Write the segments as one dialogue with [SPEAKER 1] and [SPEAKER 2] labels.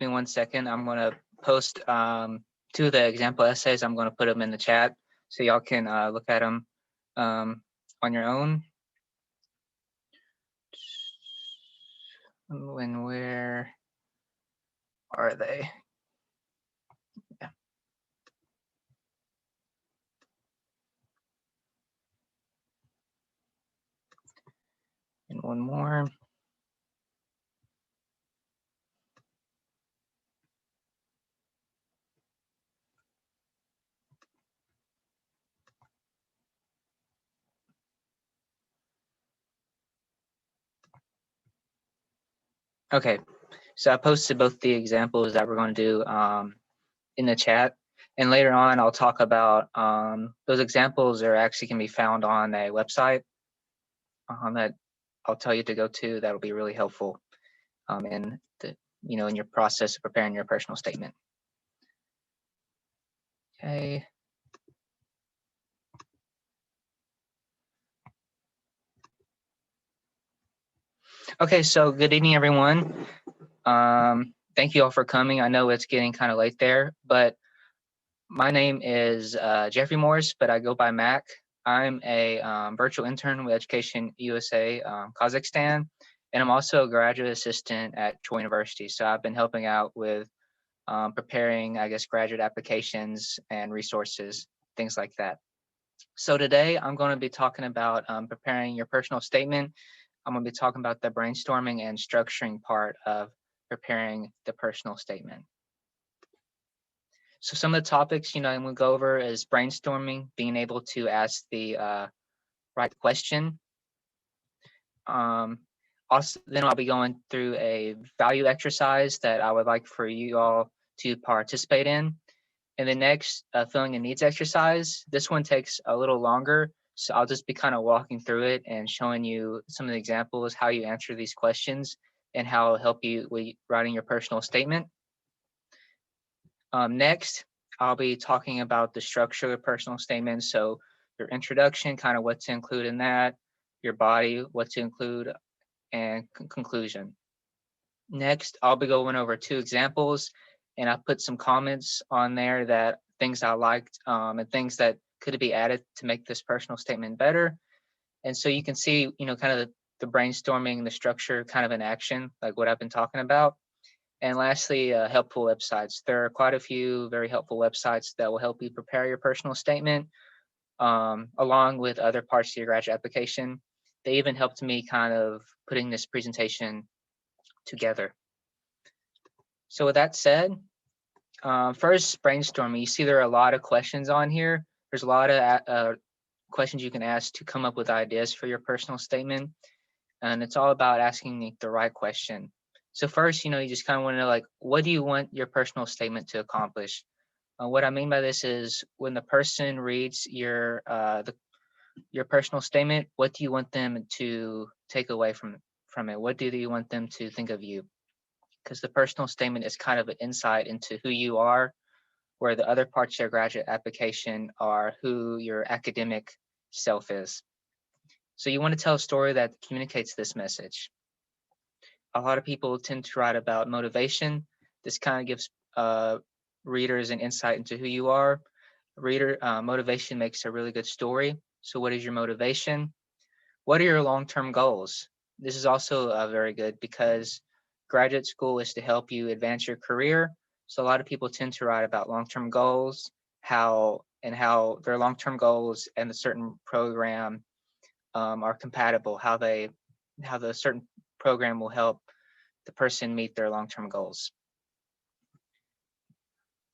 [SPEAKER 1] me 1 second. I'm going to post 2 of the example essays. I'm going to put them in the chat so y'all can look at them on your own. And where are they? Yeah. And one more. Okay, so I posted both the examples that we're going to do in the chat. And later on, I'll talk about those examples are actually can be found on a website that I'll tell you to go to. That'll be really helpful in the, in your process of preparing your personal statement. Okay. Okay, so good evening, everyone. Thank you all for coming. I know it's getting kind of late there, but my name is Jeffrey Morris, but I go by Mack. I'm a virtual intern with Education USA Kazakhstan, and I'm also a graduate assistant at Troy University. So I've been helping out with preparing, I guess, graduate applications and resources, things like that. So today I'm going to be talking about preparing your personal statement. I'm going to be talking about the brainstorming and structuring part of preparing the personal statement. So some of the topics, I'm going to go over is brainstorming, being able to ask the right question. Also, then I'll be going through a value exercise that I would like for you all to participate in. And the next, filling a needs exercise. This one takes a little longer, so I'll just be kind of walking through it and showing you some of the examples, how you answer these questions, and how it'll help you with writing your personal statement. Next, I'll be talking about the structure of a personal statement. So your introduction, kind of what to include in that, your body, what to include, and conclusion. Next, I'll be going over 2 examples, and I put some comments on there that things I liked and things that could be added to make this personal statement better. And so you can see, kind of the brainstorming, the structure kind of in action, like what I've been talking about. And lastly, helpful websites. There are quite a few very helpful websites that will help you prepare your personal statement along with other parts of your graduate application. They even helped me kind of putting this presentation together. So with that said, first, brainstorming. You see there are a lot of questions on here. There's a lot of questions you can ask to come up with ideas for your personal statement. And it's all about asking the right question. So first, you just kind of want to know, like, what do you want your personal statement to accomplish? What I mean by this is when the person reads your personal statement, what do you want them to take away from it? What do you want them to think of you? Because the personal statement is kind of an insight into who you are, where the other parts of your graduate application are who your academic self is. So you want to tell a story that communicates this message. A lot of people tend to write about motivation. This kind of gives readers an insight into who you are. Motivation makes a really good story. So what is your motivation? What are your long-term goals? This is also very good because graduate school is to help you advance your career. So a lot of people tend to write about long-term goals, how their long-term goals and the certain program are compatible, how the certain program will help the person meet their long-term goals.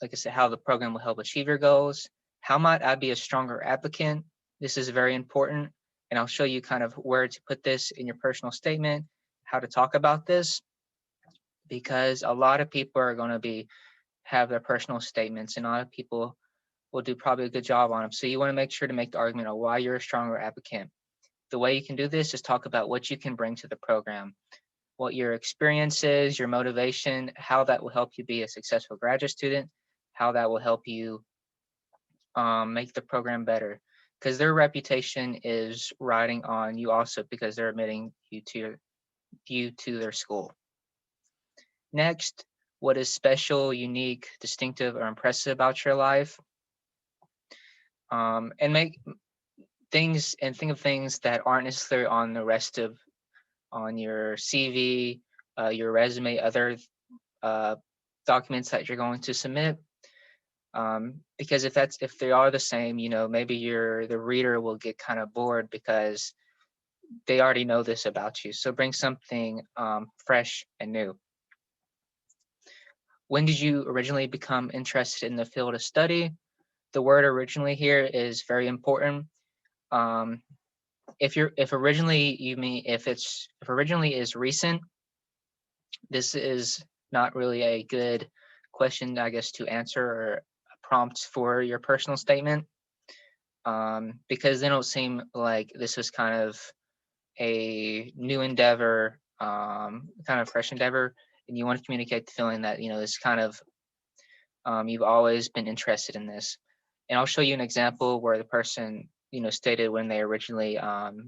[SPEAKER 1] Like I said, how the program will help achieve your goals. How might I be a stronger applicant? This is very important. And I'll show you kind of where to put this in your personal statement, how to talk about this, because a lot of people are going to have their personal statements, and a lot of people will do probably a good job on them. So you want to make sure to make the argument of why you're a stronger applicant. The way you can do this is talk about what you can bring to the program, what your experience is, your motivation, how that will help you be a successful graduate student, how that will help you make the program better, because their reputation is riding on you also because they're admitting you to their school. Next, what is special, unique, distinctive, or impressive about your life. And make things and think of things that aren't necessarily on the rest of on your CV, your resume, other documents that you're going to submit. Because if they are the same, maybe the reader will get kind of bored because they already know this about you. So bring something fresh and new. When did you originally become interested in the field of study? The word originally here is very important. If originally you mean if originally is recent, this is not really a good question, I guess, to answer or a prompt for your personal statement, because they don't seem like this was kind of a new endeavor, kind of fresh endeavor, and you want to communicate the feeling that this kind of you've always been interested in this. And I'll show you an example where the person stated when they originally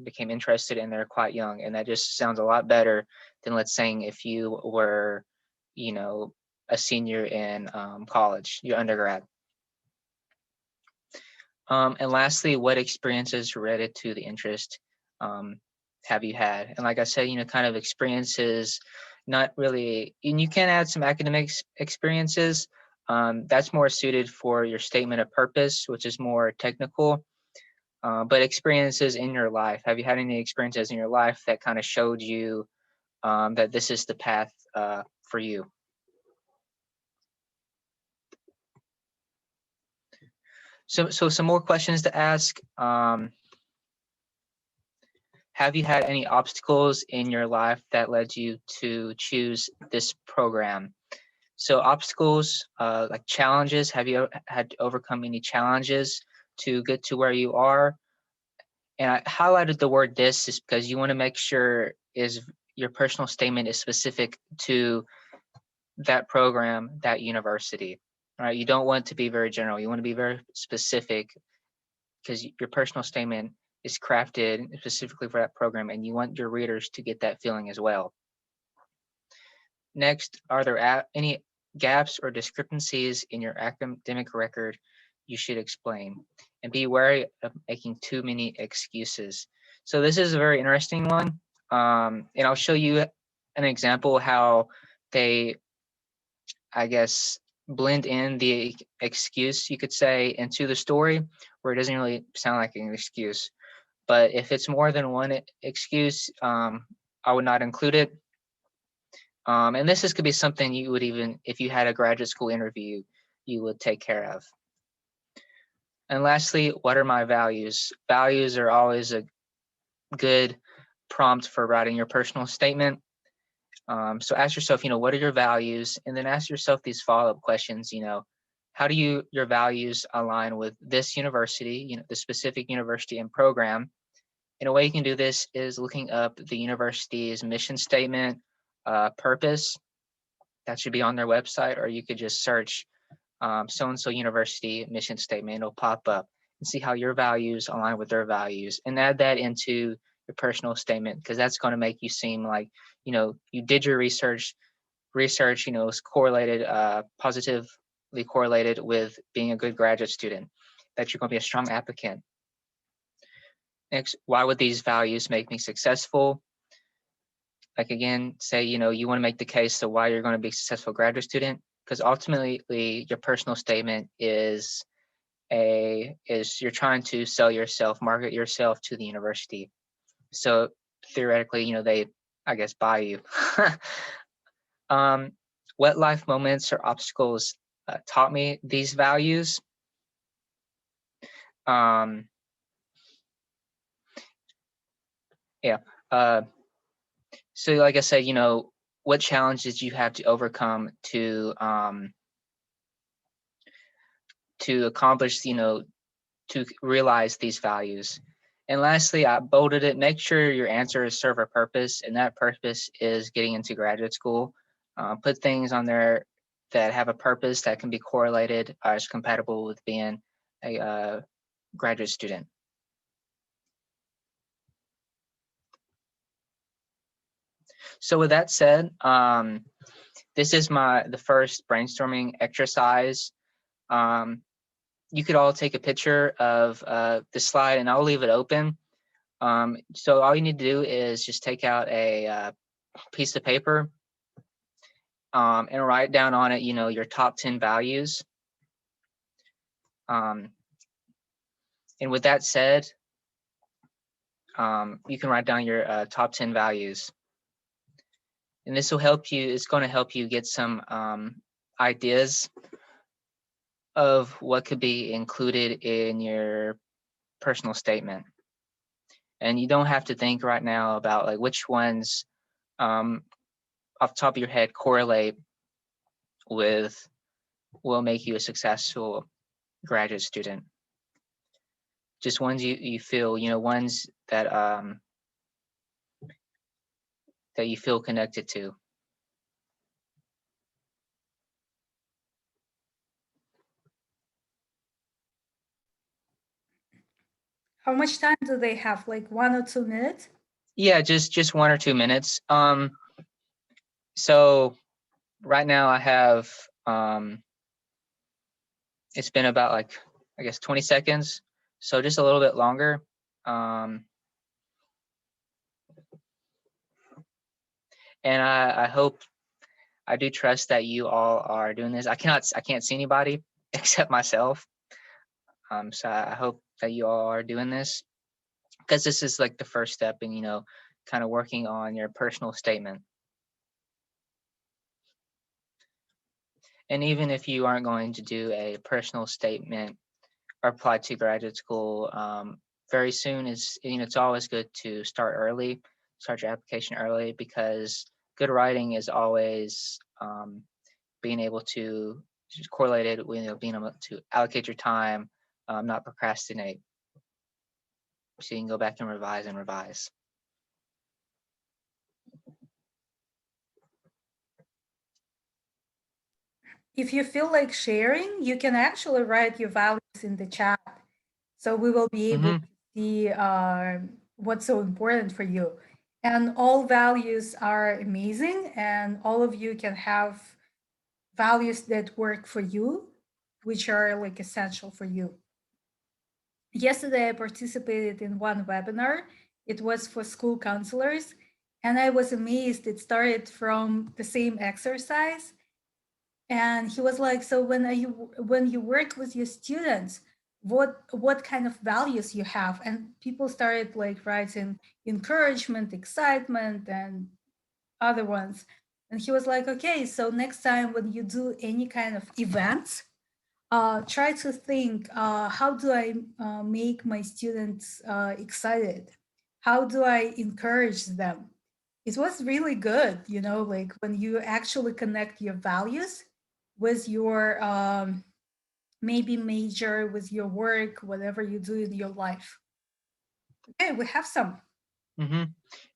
[SPEAKER 1] became interested and they're quite young, and that just sounds a lot better than, let's say, if you were a senior in college, your undergrad. And lastly, what experiences related to the interest have you had? And like I said, kind of experiences, not really, and you can add some academic experiences. That's more suited for your statement of purpose, which is more technical. But experiences in your life, have you had any experiences in your life that kind of showed you that this is the path for you? So some more questions to ask. Have you had any obstacles in your life that led you to choose this program? So obstacles, like challenges, have you had to overcome any challenges to get to where you are? And I highlighted the word "this" is because you want to make sure your personal statement is specific to that program, that university. All right, you don't want to be very general. You want to be very specific because your personal statement is crafted specifically for that program, and you want your readers to get that feeling as well. Next, are there any gaps or discrepancies in your academic record you should explain? And be wary of making too many excuses. So this is a very interesting one. And I'll show you an example how they, I guess, blend in the excuse, you could say, into the story, where it doesn't really sound like an excuse. But if it's more than one excuse, I would not include it. And this could be something you would even, if you had a graduate school interview, you would take care of. And lastly, what are my values? Values are always a good prompt for writing your personal statement. So ask yourself, what are your values? And then ask yourself these follow-up questions, how do your values align with this university, the specific university and program? And a way you can do this is looking up the university's mission statement, purpose. That should be on their website, or you could just search so-and-so university mission statement. It'll pop up and see how your values align with their values, and add that into your personal statement, because that's going to make you seem like, you did your research, is correlated, positively correlated with being a good graduate student, that you're going to be a strong applicant. Next, why would these values make me successful? Like, again, say, you want to make the case to why you're going to be a successful graduate student, because ultimately your personal statement is you're trying to sell yourself, market yourself to the university. So theoretically, they, I guess, buy you. What life moments or obstacles taught me these values? Yeah. So like I said, what challenges you have to overcome to accomplish, to realize these values. And lastly, I bolded it, make sure your answers serve a purpose, and that purpose is getting into graduate school. Put things on there that have a purpose that can be correlated or is compatible with being a graduate student. So with that said, this is the first brainstorming exercise. Um, you could all take a picture of the slide, and I'll leave it open. So all you need to do is just take out a piece of paper and write down on it, your top 10 values. And with that said, you can write down your top 10 values. And this will help you, it's going to help you get some ideas of what could be included in your personal statement. And you don't have to think right now about like which ones off the top of your head correlate with will make you a successful graduate student. Just ones you feel, ones that that you feel connected to.
[SPEAKER 2] How much time do they have? Like 1 or 2 minutes?
[SPEAKER 1] Yeah, just 1 or 2 minutes. So right now I have it's been about like I guess 20 seconds, so just a little bit longer. And I hope, I do trust that you all are doing this. I can't see anybody except myself. So I hope that you all are doing this, because this is like the first step in, kind of working on your personal statement. And even if you aren't going to do a personal statement or apply to graduate school very soon, it's always good to start your application early, because good writing is always being able to correlate it with being able to allocate your time, not procrastinate, so you can go back and revise.
[SPEAKER 2] If you feel like sharing, you can actually write your values in the chat. So we will be able to see what's so important for you. And all values are amazing, and all of you can have values that work for you, which are like essential for you. Yesterday, I participated in one webinar. It was for school counselors, and I was amazed. It started from the same exercise, and he was like, so when you work with your students, what kind of values you have? And people started like writing encouragement, excitement, and other ones. And he was like, okay, so next time when you do any kind of events, try to think, how do I make my students excited? How do I encourage them? It was really good, like when you actually connect your values with your maybe major, with your work, whatever you do in your life. Okay, we have some.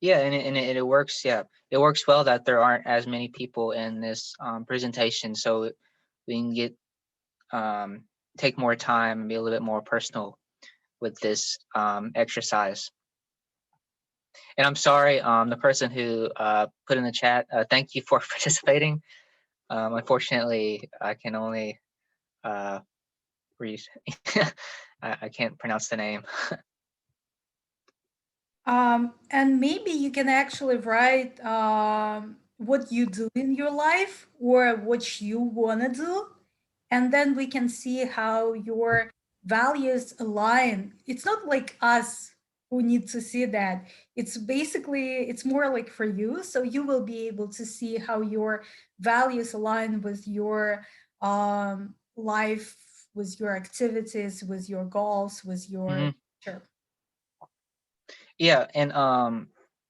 [SPEAKER 1] Yeah, and it works. Yeah, it works well that there aren't as many people in this presentation, so we can take more time and be a little bit more personal with this exercise. And I'm sorry, the person who put in the chat, thank you for participating. Unfortunately, I can only read. I can't pronounce the name.
[SPEAKER 2] And maybe you can actually write what you do in your life or what you want to do. And then we can see how your values align. It's not like us who need to see that. It's more like for you. So you will be able to see how your values align with your life, with your activities, with your goals, with your future.
[SPEAKER 1] Yeah, and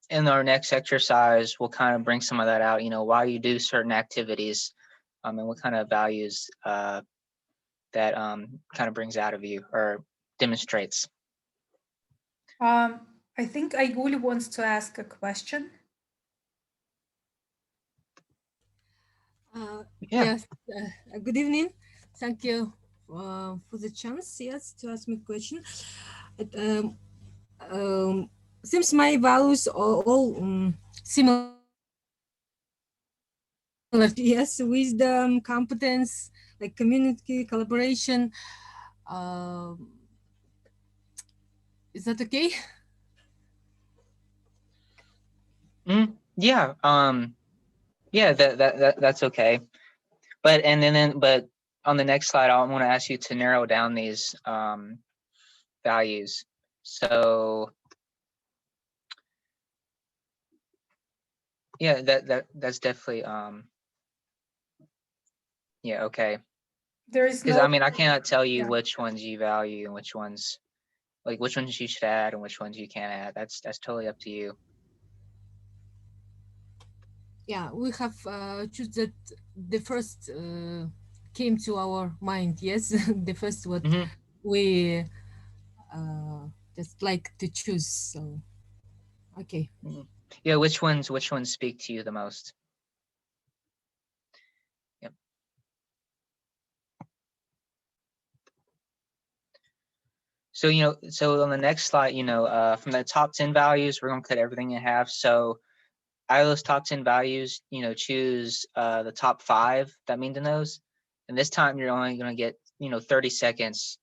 [SPEAKER 1] in our next exercise, we'll kind of bring some of that out, why you do certain activities, and what kind of values that kind of brings out of you or demonstrates.
[SPEAKER 2] I think Aigul wants to ask a question.
[SPEAKER 1] Yeah.
[SPEAKER 3] Yes. Good evening. Thank you for the chance. Yes, to ask me question. It, seems my values are all similar to yours. Yes, wisdom, competence, like community, collaboration. Is that okay?
[SPEAKER 1] Yeah. Yeah. That's okay. But but on the next slide, I want to ask you to narrow down these values. So yeah, that's definitely yeah, okay.
[SPEAKER 2] There is
[SPEAKER 1] Because
[SPEAKER 2] no.
[SPEAKER 1] I mean, I cannot tell you
[SPEAKER 2] Yeah.
[SPEAKER 1] which ones you value and which ones you should add and which ones you can't add. That's totally up to you.
[SPEAKER 3] Yeah, we have choose that the first came to our mind. Yes, the first what
[SPEAKER 1] Mm-hmm.
[SPEAKER 3] we just like to choose. So okay.
[SPEAKER 1] Yeah, which ones speak to you the most? Yep. So so on the next slide, from the top 10 values, we're gonna cut everything in half. So out of those top 10 values, choose the top 5 that mean to those. And this time you're only gonna get 30 seconds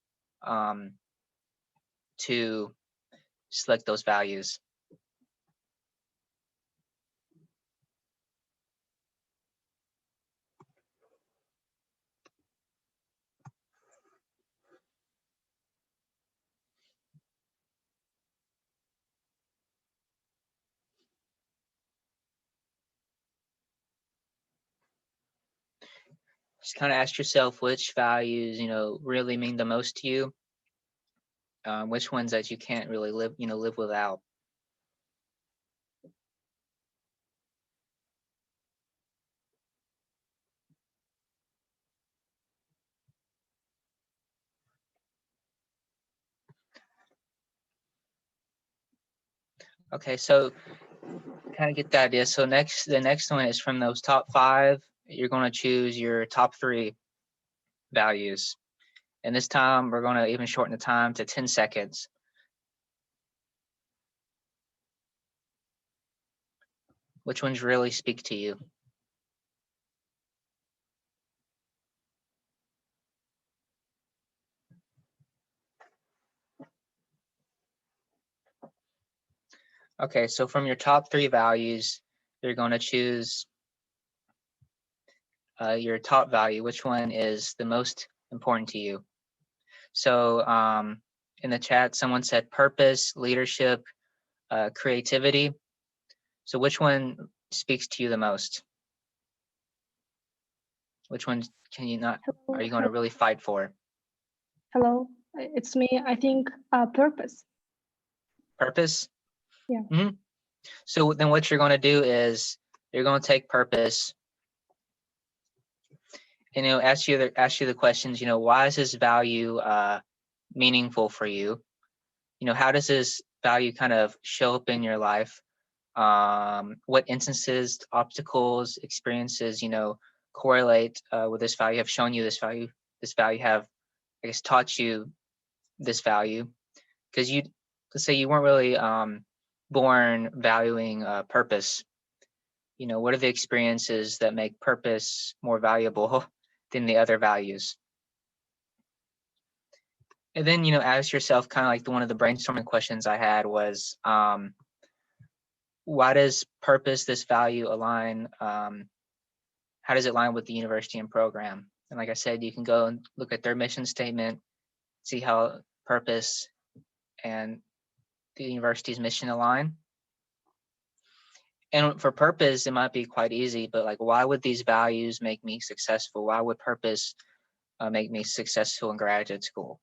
[SPEAKER 1] to select those values. Just kind of ask yourself which values really mean the most to you, which ones that you can't really live without. Okay, so kind of get the idea. So the next one is from those top 5. You're going to choose your top 3 values, and this time we're going to even shorten the time to 10 seconds. Which ones really speak to you? Okay, so from your top 3 values, you're going to choose your top value. Which one is the most important to you? So in the chat, someone said purpose, leadership, creativity. So which one speaks to you the most? Which one can you not?
[SPEAKER 4] Hello,
[SPEAKER 1] Are you going to really fight for?
[SPEAKER 4] hello, it's me. I think purpose.
[SPEAKER 1] Purpose?
[SPEAKER 4] Yeah.
[SPEAKER 1] Mm-hmm. So then what you're going to do is you're going to take purpose and ask you the questions, why is this value meaningful for you? How does this value kind of show up in your life? What instances, obstacles, experiences, correlate with this value, have shown you this value have, I guess, taught you this value? Because let's say you weren't really born valuing purpose. What are the experiences that make purpose more valuable than the other values? And then, ask yourself kind of like one of the brainstorming questions I had was, why does purpose, this value, align? How does it align with the university and program? And like I said, you can go and look at their mission statement, see how purpose and the university's mission align. And for purpose, it might be quite easy, but like, why would these values make me successful? Why would purpose make me successful in graduate school?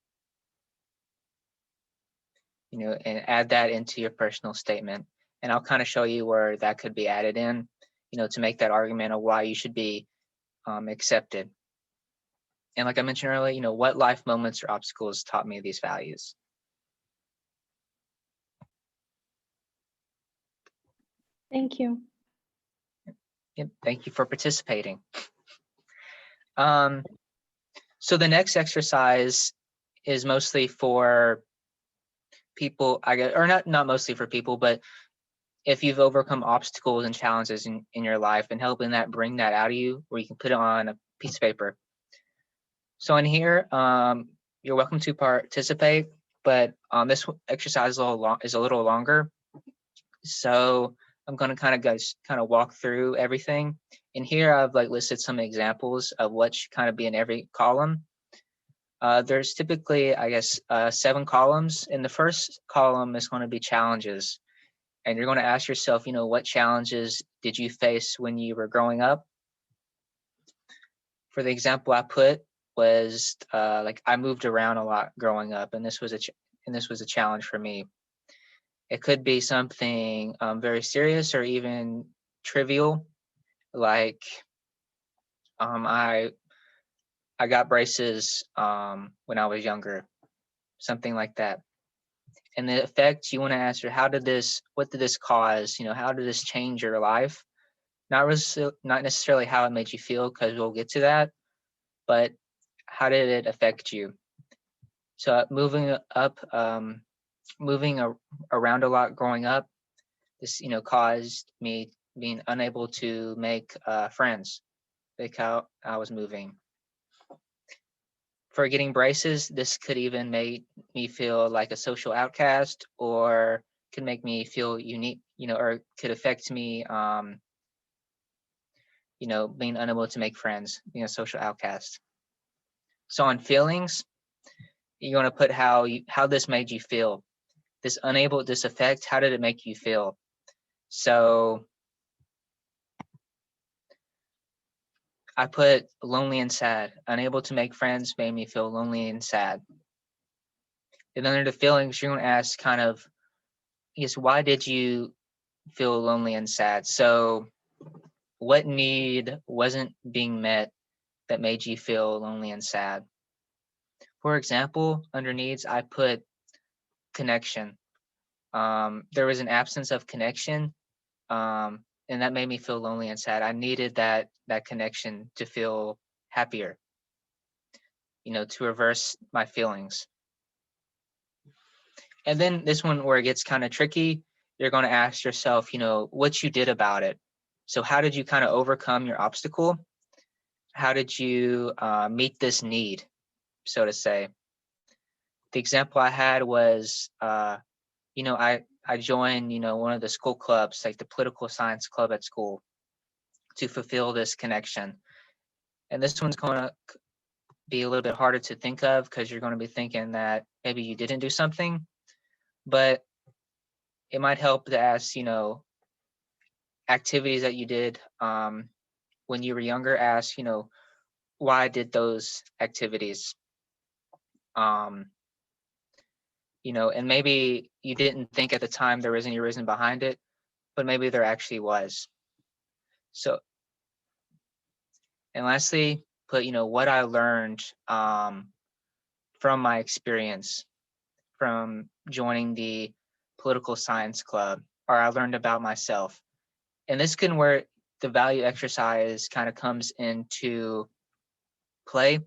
[SPEAKER 1] And add that into your personal statement. And I'll kind of show you where that could be added in, to make that argument of why you should be accepted. And like I mentioned earlier, what life moments or obstacles taught me these values?
[SPEAKER 4] Thank you.
[SPEAKER 1] Yep, thank you for participating. So the next exercise is mostly for people, I guess, or not mostly for people, but if you've overcome obstacles and challenges in your life, and helping that bring that out of you where you can put it on a piece of paper. So in here, you're welcome to participate, but this exercise is a little longer. So I'm going to kind of walk through everything. In here, I've like listed some examples of what should kind of be in every column. There's typically, I guess, 7 columns. In the first column is going to be challenges. And you're going to ask yourself, what challenges did you face when you were growing up? For the example I put was like I moved around a lot growing up, and this was a challenge for me. It could be something very serious or even trivial, like I got braces when I was younger, something like that. And the effect, you want to answer, what did this cause? How did this change your life? Not necessarily how it made you feel, because we'll get to that, but how did it affect you? So moving around a lot growing up, this caused me being unable to make friends because I was moving. For getting braces, this could even make me feel like a social outcast, or could make me feel unique, or could affect me, being unable to make friends, being a social outcast. So on feelings, you're going to put how this made you feel. This effect, how did it make you feel? So I put lonely and sad. Unable to make friends made me feel lonely and sad. And under the feelings, you're going to ask kind of, yes, why did you feel lonely and sad? So what need wasn't being met that made you feel lonely and sad? For example, under needs, I put connection. There was an absence of connection, and that made me feel lonely and sad. I needed that connection to feel happier, to reverse my feelings. And then this one where it gets kind of tricky, you're going to ask yourself, what you did about it. So how did you kind of overcome your obstacle? How did you meet this need, so to say? The example I had was, I joined, one of the school clubs, like the political science club at school, to fulfill this connection. And this one's going to be a little bit harder to think of, because you're going to be thinking that maybe you didn't do something, but it might help to ask, activities that you did when you were younger. Ask, why I did those activities? And maybe you didn't think at the time there was any reason behind it, but maybe there actually was. So, and lastly, put, what I learned from my experience from joining the political science club, or I learned about myself. And this can where the value exercise kind of comes into play,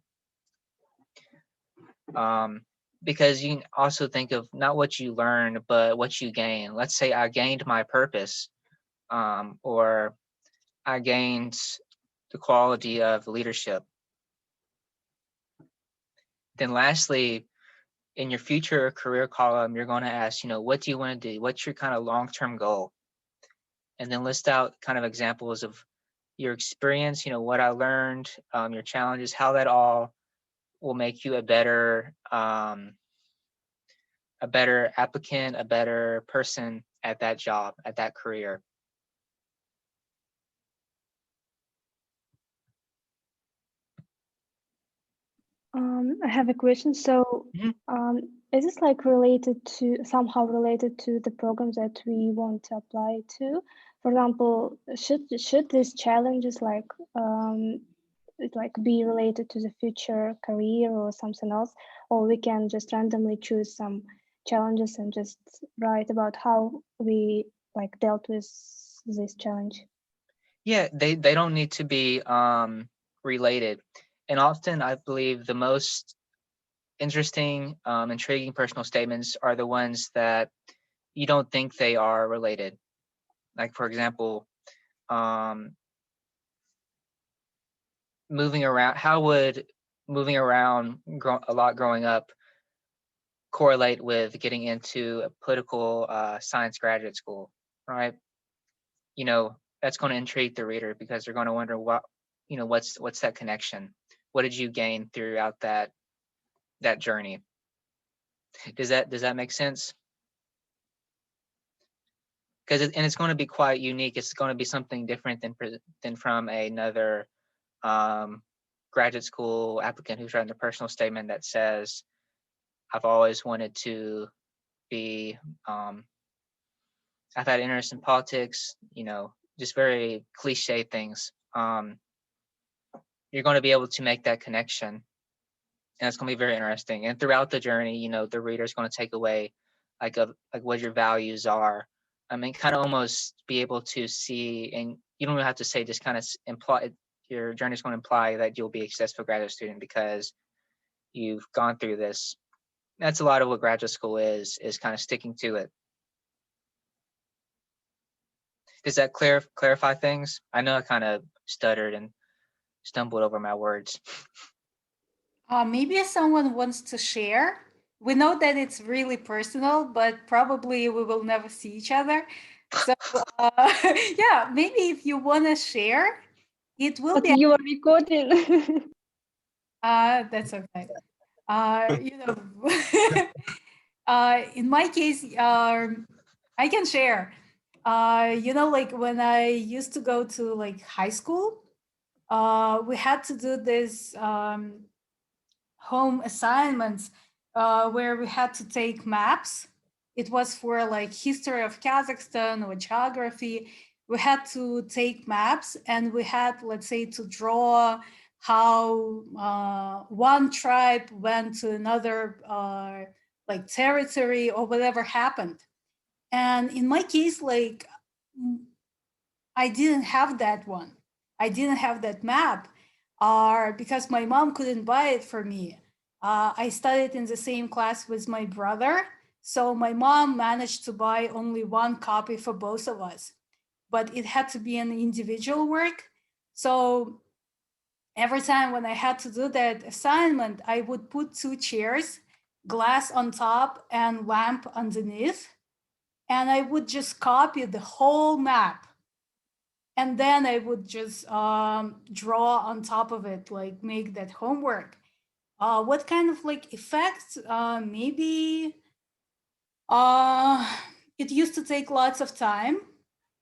[SPEAKER 1] because you can also think of not what you learn, but what you gain. Let's say I gained my purpose, or I gained the quality of leadership. Then lastly, in your future career column, you're going to ask, what do you want to do? What's your kind of long-term goal? And then list out kind of examples of your experience, what I learned, your challenges, how that all will make you a better applicant, a better person at that job, at that career.
[SPEAKER 4] I have a question. So, is this like somehow related to the programs that we want to apply to? For example, should these challenges like be related to the future career or something else, or we can just randomly choose some challenges and just write about how we like dealt with this challenge?
[SPEAKER 1] Yeah, they don't need to be related. And often I believe the most interesting, intriguing personal statements are the ones that you don't think they are related. Like, for example, moving around, how would moving around a lot growing up correlate with getting into a political science graduate school, right? You know, that's going to intrigue the reader because they're going to wonder what, you know, what's that connection? What did you gain throughout that journey? Does that make sense? Because it's going to be quite unique. It's going to be something different than from another graduate school applicant who's writing a personal statement that says, I've always wanted to be, I've had interest in politics, you know, just very cliche things. You're going to be able to make that connection, and it's going to be very interesting. And throughout the journey, you know, the reader's going to take away like what your values are. I mean, kind of almost be able to see, and you don't have to say, just kind of imply, your journey is going to imply that you'll be a successful graduate student because you've gone through this. That's a lot of what graduate school is kind of sticking to it. Does that clarify things? I know I kind of stuttered and stumbled over my words.
[SPEAKER 2] Maybe someone wants to share. We know that it's really personal, but probably we will never see each other. So yeah, maybe if you want to share, it will
[SPEAKER 4] But
[SPEAKER 2] be.
[SPEAKER 4] you are recording.
[SPEAKER 2] That's okay. You know, in my case, I can share. You know, like when I used to go to like high school, we had to do this home assignments where we had to take maps. It was for like history of Kazakhstan or geography. We had to take maps and we had, let's say, to draw how one tribe went to another like territory or whatever happened. And in my case, like I didn't have that one. I didn't have that map, because my mom couldn't buy it for me. I studied in the same class with my brother, so my mom managed to buy only one copy for both of us, but it had to be an individual work. So every time when I had to do that assignment, I would put 2 chairs, glass on top and lamp underneath, and I would just copy the whole map. And then I would just draw on top of it, like make that homework. What kind of like effects? Maybe it used to take lots of time.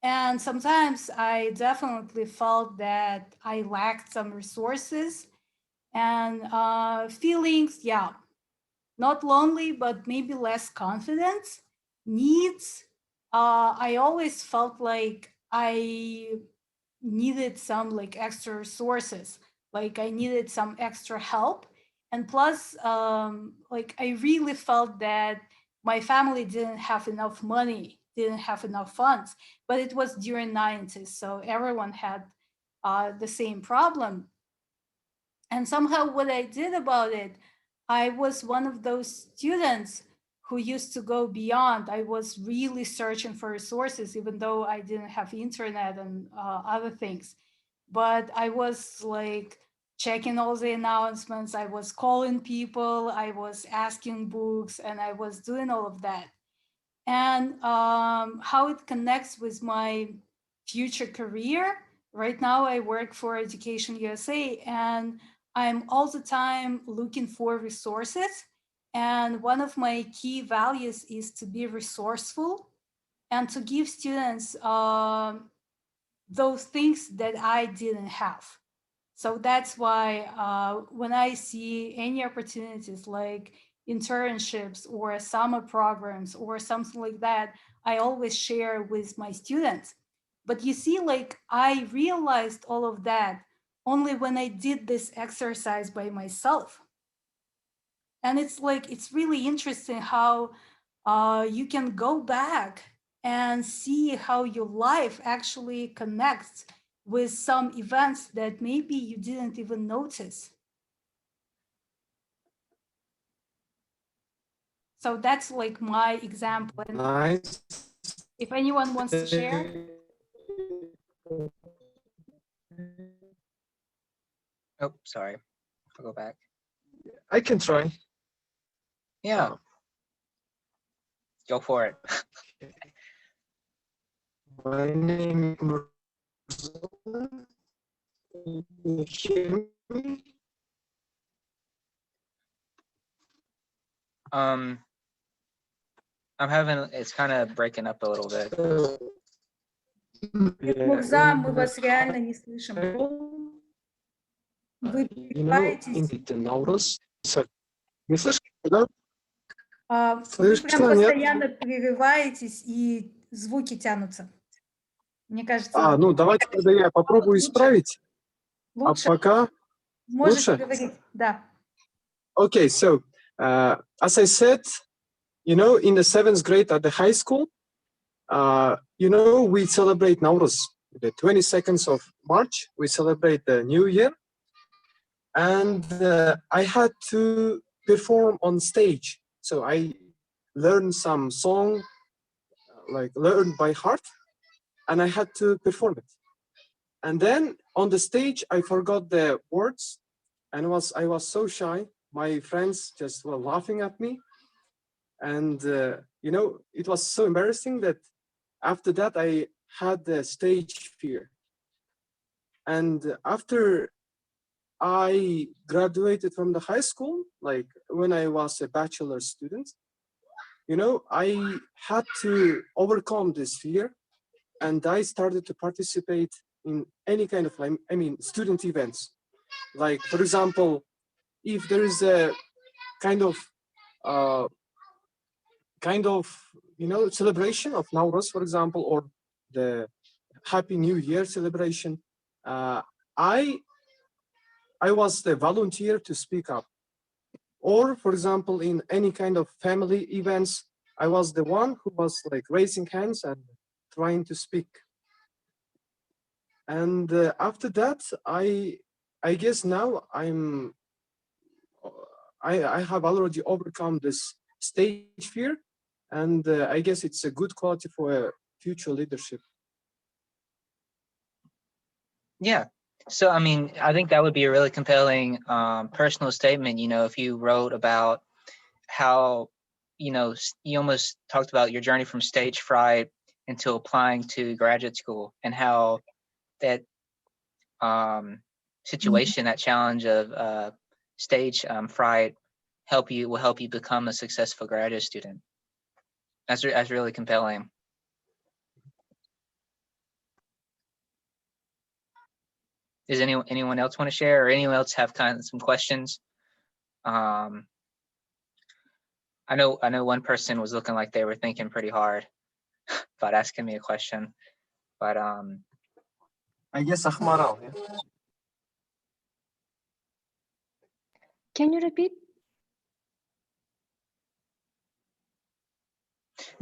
[SPEAKER 2] And sometimes I definitely felt that I lacked some resources and feelings, yeah, not lonely, but maybe less confidence, needs. I always felt like I needed some like extra resources, like I needed some extra help. And plus, like I really felt that my family didn't have enough money, didn't have enough funds, but it was during 90s, so everyone had the same problem. And somehow what I did about it, I was one of those students who used to go beyond. I was really searching for resources, even though I didn't have internet and other things. But I was like checking all the announcements. I was calling people. I was asking books, and I was doing all of that. And how it connects with my future career. Right now, I work for Education USA, and I'm all the time looking for resources. And one of my key values is to be resourceful and to give students those things that I didn't have. So that's why when I see any opportunities like internships or summer programs or something like that, I always share with my students. But you see, like I realized all of that only when I did this exercise by myself. And it's like, it's really interesting how you can go back and see how your life actually connects with some events that maybe you didn't even notice. So that's like my example. And
[SPEAKER 5] Nice.
[SPEAKER 2] if anyone wants to share.
[SPEAKER 1] Oh, sorry. I'll go back.
[SPEAKER 5] I can try.
[SPEAKER 1] Yeah. Go for it.
[SPEAKER 5] My name is Murzala. Can you hear me?
[SPEAKER 1] It's kind of breaking up a little bit.
[SPEAKER 2] Мурза, мы вас реально не слышим. Вы
[SPEAKER 5] You know, in
[SPEAKER 2] прерываетесь,
[SPEAKER 5] the Naurus. Не слышишь, да?
[SPEAKER 2] вы
[SPEAKER 5] Слышно,
[SPEAKER 2] прям
[SPEAKER 5] нет?
[SPEAKER 2] постоянно прерываетесь и звуки тянутся. Мне кажется,
[SPEAKER 5] Ну давайте тогда я попробую
[SPEAKER 2] лучше.
[SPEAKER 5] исправить.
[SPEAKER 2] Лучше.
[SPEAKER 5] А пока
[SPEAKER 2] Можете
[SPEAKER 5] лучше?
[SPEAKER 2] говорить, да.
[SPEAKER 5] Okay, so as I said, you know, in the 7th grade at the high school, you know, we celebrate Nauruz. The 22nd of March, we celebrate the New Year. And I had to perform on stage. So I learned some song, like learned by heart, and I had to perform it. And then on the stage, I forgot the words, and I was so shy. My friends just were laughing at me. And, you know, it was so embarrassing that after that, I had the stage fear. And after I graduated from the high school, like when I was a bachelor student, you know, I had to overcome this fear, and I started to participate in any kind of, I mean, student events. Like, for example, if there is a kind of, you know, celebration of Nowruz, for example, or the Happy New Year celebration, I was the volunteer to speak up. Or, for example, in any kind of family events, I was the one who was like raising hands and trying to speak. And after that, I guess now I have already overcome this stage fear, and I guess it's a good quality for future leadership.
[SPEAKER 1] Yeah. So, I mean, I think that would be a really compelling personal statement, you know, if you wrote about how, you know, you almost talked about your journey from stage fright into applying to graduate school, and how that situation, that challenge of stage fright will help you become a successful graduate student. That's really compelling. Does anyone else want to share, or anyone else have kind of some questions? I know one person was looking like they were thinking pretty hard about asking me a question, but
[SPEAKER 5] I guess Ahmaral. Yeah?
[SPEAKER 4] Can you repeat?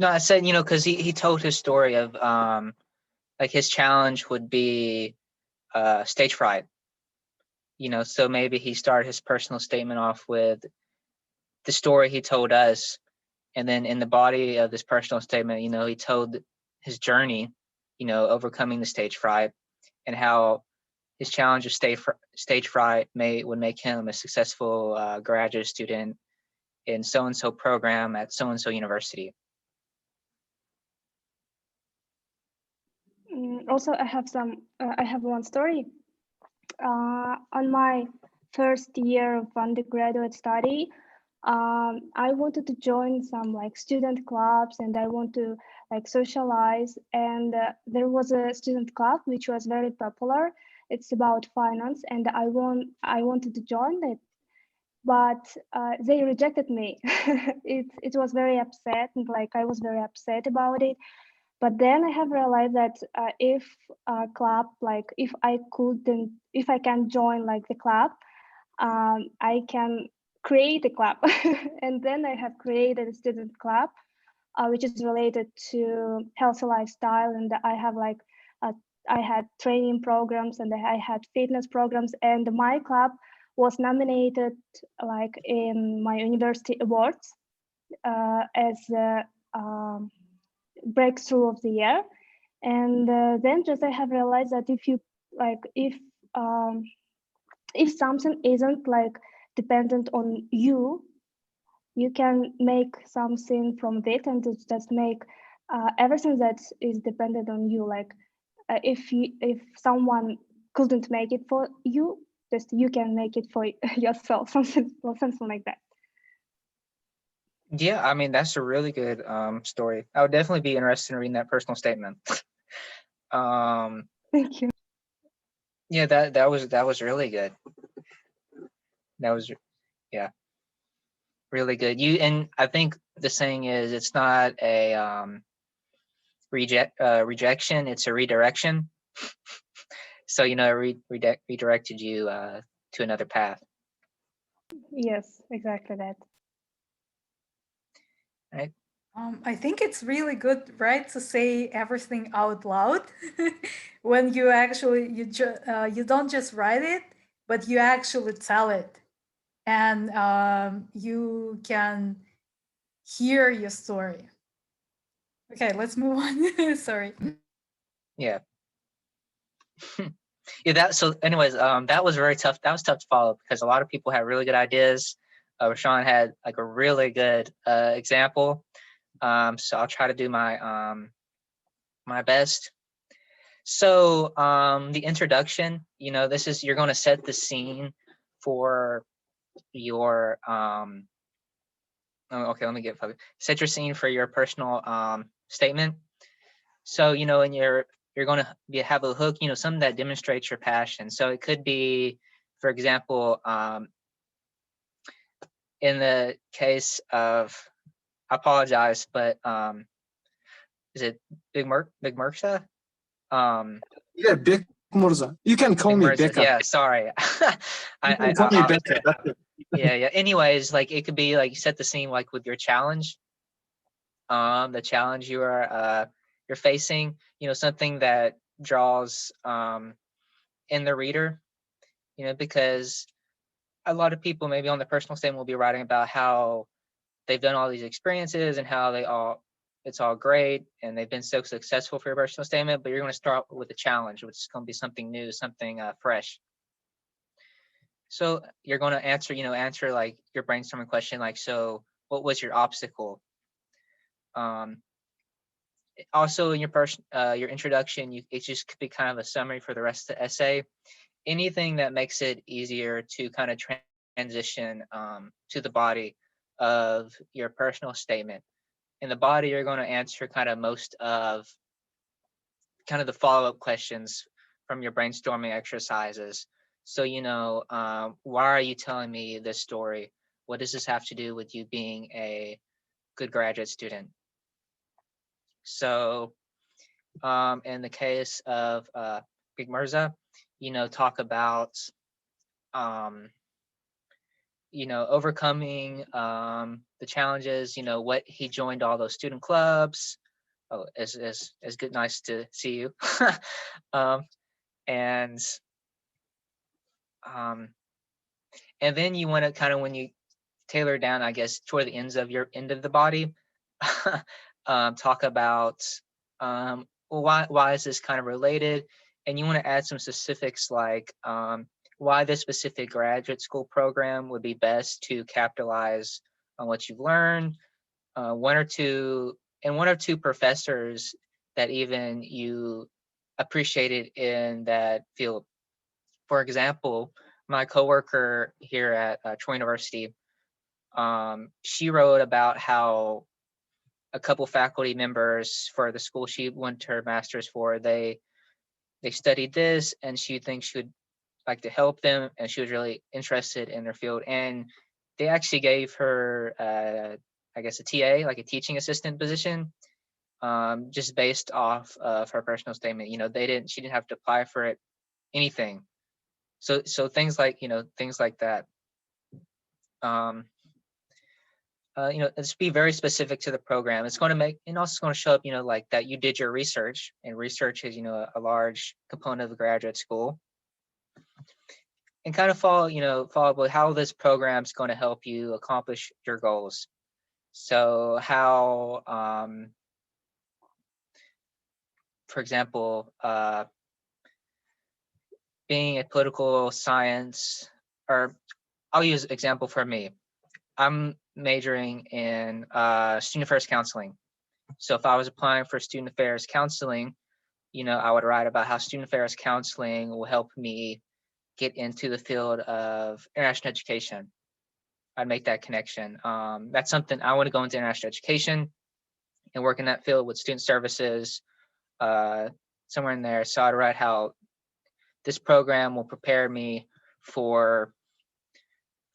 [SPEAKER 1] no, I said, you know, because he told his story of like his challenge would be stage fright, you know, so maybe he started his personal statement off with the story he told us, and then in the body of this personal statement, you know, he told his journey, you know, overcoming the stage fright, and how his challenge of stage fright would make him a successful graduate student in so-and-so program at so-and-so university.
[SPEAKER 4] Also, I have one story. On my first year of undergraduate study, I wanted to join some like student clubs, and I want to like socialize. And there was a student club which was very popular. It's about finance, and I wanted to join it, but they rejected me. It was very upset, and like I was very upset about it. But then I have realized that if a club, like if I can join like the club, I can create a club. And then I have created a student club, which is related to healthy lifestyle. And I have like, I had training programs, and I had fitness programs, and my club was nominated like in my university awards as a breakthrough of the year. And then just I have realized that if you like, if something isn't like dependent on you, you can make something from it and just make everything that is dependent on you. Like if someone couldn't make it for you, just you can make it for yourself, something like that.
[SPEAKER 1] Yeah, I mean, that's a really good story. I would definitely be interested in reading that personal statement.
[SPEAKER 4] Thank you.
[SPEAKER 1] Yeah, that was really good. That was, yeah, really good. And I think the saying is, it's not a rejection, it's a redirection. So, you know, redirected you to another path.
[SPEAKER 4] Yes, exactly that.
[SPEAKER 1] Right.
[SPEAKER 2] I think it's really good, right, to say everything out loud when you actually you don't just write it, but you actually tell it, and you can hear your story. Okay, let's move on. Sorry.
[SPEAKER 1] Yeah. Yeah. So, anyways, that was very tough. That was tough to follow because a lot of people had really good ideas. Rashawn had like a really good example. So I'll try to do my my best. So the introduction, you know, this is, you're going to set the scene for your okay, let me get focused. Set your scene for your personal statement. So, you know, and you're going to have a hook, you know, something that demonstrates your passion. So it could be, for example, in the case of, I apologize, but is it Big Merksha?
[SPEAKER 5] Yeah, Bek Murza. You can call me
[SPEAKER 1] Mercer.
[SPEAKER 5] Beka.
[SPEAKER 1] Yeah, sorry.
[SPEAKER 5] You can call me Beka. That's it.
[SPEAKER 1] Yeah. Anyways, like it could be like set the scene like with your challenge, the challenge you're facing. You know, something that draws in the reader. You know, because a lot of people maybe on the personal statement will be writing about how they've done all these experiences and how it's all great and they've been so successful for your personal statement. But you're going to start with a challenge, which is going to be something new, something fresh. So you're going to answer like your brainstorming question, like, so what was your obstacle? Also in your introduction, it just could be kind of a summary for the rest of the essay. Anything that makes it easier to kind of transition to the body of your personal statement. In the body, you're going to answer kind of most of kind of the follow-up questions from your brainstorming exercises. So, you know, why are you telling me this story? What does this have to do with you being a good graduate student? So, in the case of Big Mirza, you know, talk about, you know, overcoming the challenges, you know, what he joined all those student clubs. Oh, it's good, nice to see you. And and then you want to kind of, when you tailor down, I guess, toward the end of the body, talk about well, why is this kind of related, and you want to add some specifics like why this specific graduate school program would be best to capitalize on what you've learned, one or two professors that even you appreciated in that field. For example, my coworker here at Troy University, she wrote about how a couple faculty members for the school she went to her master's for, they studied this, and she thinks she would like to help them, and she was really interested in their field. And they actually gave her, I guess, a TA, like a teaching assistant position, just based off of her personal statement. You know, she didn't have to apply for it, anything. So things like, you know, things like that. You know, just be very specific to the program. It's going to make, and also it's going to show up, you know, like that you did your research, and research is, you know, a large component of the graduate school. And kind of follow with how this program is going to help you accomplish your goals. So how, for example, being a political science, or I'll use example for me. I'm majoring in student affairs counseling. So if I was applying for student affairs counseling, I would write about how student affairs counseling will help me get into the field of international education. I'd make that connection. That's something I want to go into international education and work in that field with student services, somewhere in there. So I'd write how this program will prepare me for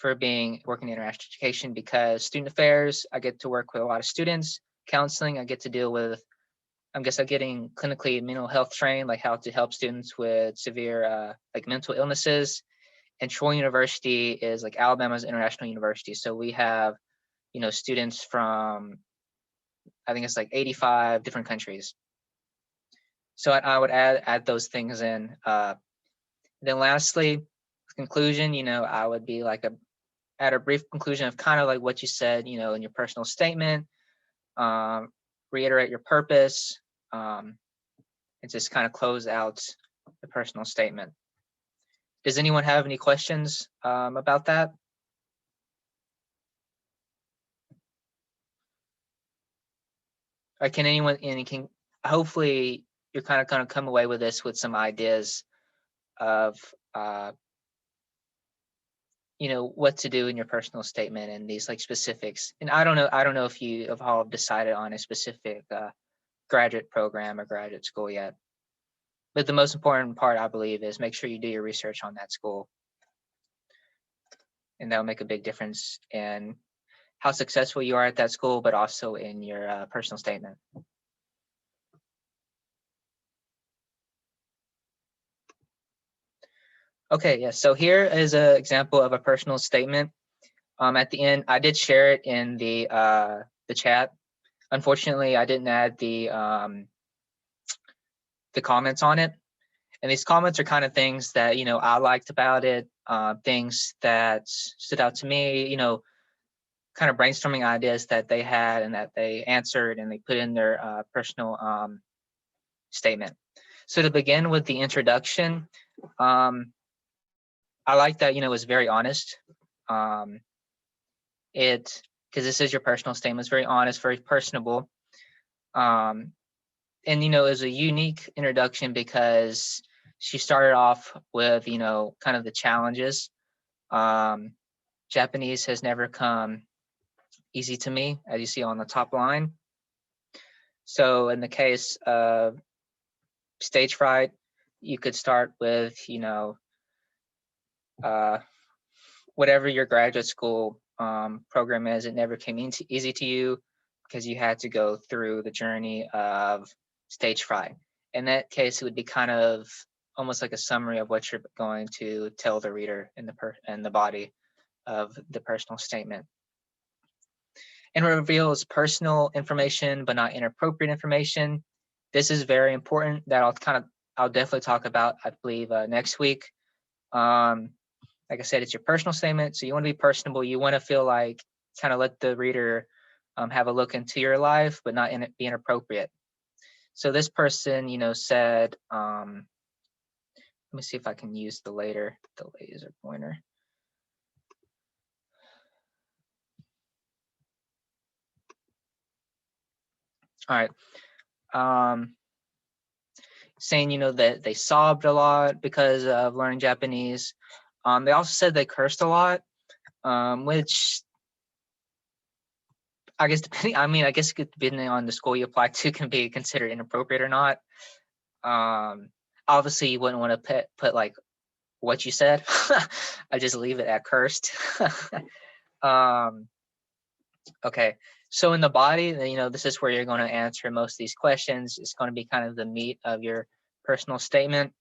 [SPEAKER 1] working in international education, because student affairs, I get to work with a lot of students. Counseling, I get to deal with, I'm getting clinically mental health trained, like how to help students with severe like mental illnesses. And Troy University is like Alabama's international university. So we have, students from, I think it's like 85 different countries. So I would add those things in. Then lastly, conclusion, I would be like add a brief conclusion of kind of like what you said, in your personal statement, reiterate your purpose, and just kind of close out the personal statement. Does anyone have any questions about that? Or can anyone, hopefully you're kind of going to come away with this with some ideas of, what to do in your personal statement and these like specifics. And I don't know if you have all decided on a specific graduate program or graduate school yet. But the most important part, I believe, is make sure you do your research on that school. And that'll make a big difference in how successful you are at that school, but also in your personal statement. Okay, yeah, so here is an example of a personal statement. At the end, I did share it in the chat. Unfortunately, I didn't add the comments on it. And these comments are kind of things that, I liked about it, things that stood out to me, kind of brainstorming ideas that they had and that they answered and they put in their personal statement. So to begin with the introduction, I like that, it was very honest. Because this is your personal statement, it's very honest, very personable. And, it was a unique introduction because she started off with, kind of the challenges. Japanese has never come easy to me, as you see on the top line. So in the case of stage fright, you could start with, whatever your graduate school program is, it never came easy to you because you had to go through the journey of stage fright. In that case, it would be kind of almost like a summary of what you're going to tell the reader in the body of the personal statement. And reveals personal information, but not inappropriate information. This is very important that I'll definitely talk about, I believe, next week. Like I said, it's your personal statement, so you want to be personable. You want to feel like kind of let the reader have a look into your life, but not be inappropriate. So this person, said, let me see if I can use the laser pointer. All right. Saying, that they sobbed a lot because of learning Japanese. They also said they cursed a lot, which I guess depending on the school you apply to can be considered inappropriate or not. Obviously you wouldn't want to put like what you said. I just leave it at cursed. Okay, so in the body, this is where you're going to answer most of these questions. It's going to be kind of the meat of your personal statement.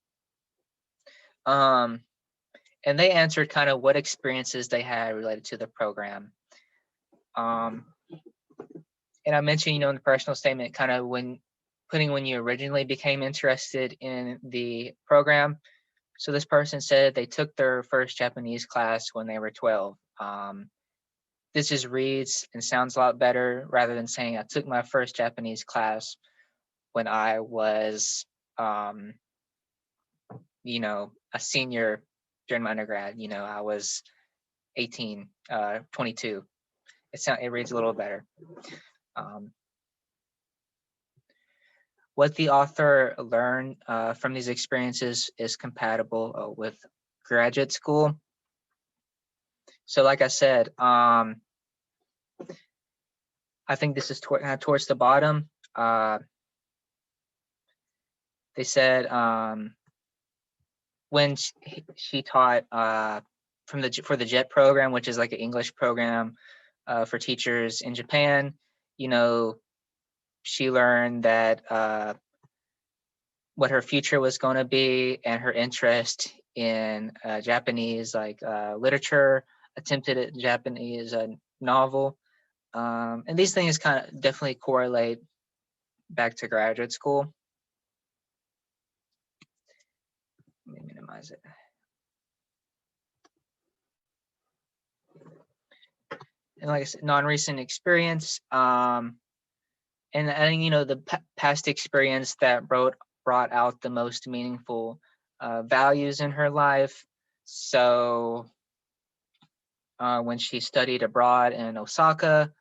[SPEAKER 1] And they answered kind of what experiences they had related to the program. And I mentioned, in the personal statement, kind of when you originally became interested in the program. So this person said they took their first Japanese class when they were 12. This just reads and sounds a lot better rather than saying I took my first Japanese class when I was, you know, a senior during my undergrad. You know, I was 18, 22. It reads a little better. What the author learned from these experiences is compatible with graduate school. So like I said, I think this is towards the bottom. They said when she taught for the JET program, which is like an English program for teachers in Japan, you know, she learned that what her future was going to be and her interest in Japanese like literature, attempted a Japanese novel. And these things kind of definitely correlate back to graduate school. Let me minimize it. And like I said, non-recent experience. And I think, you know, the past experience that brought out the most meaningful values in her life. So when she studied abroad in Osaka,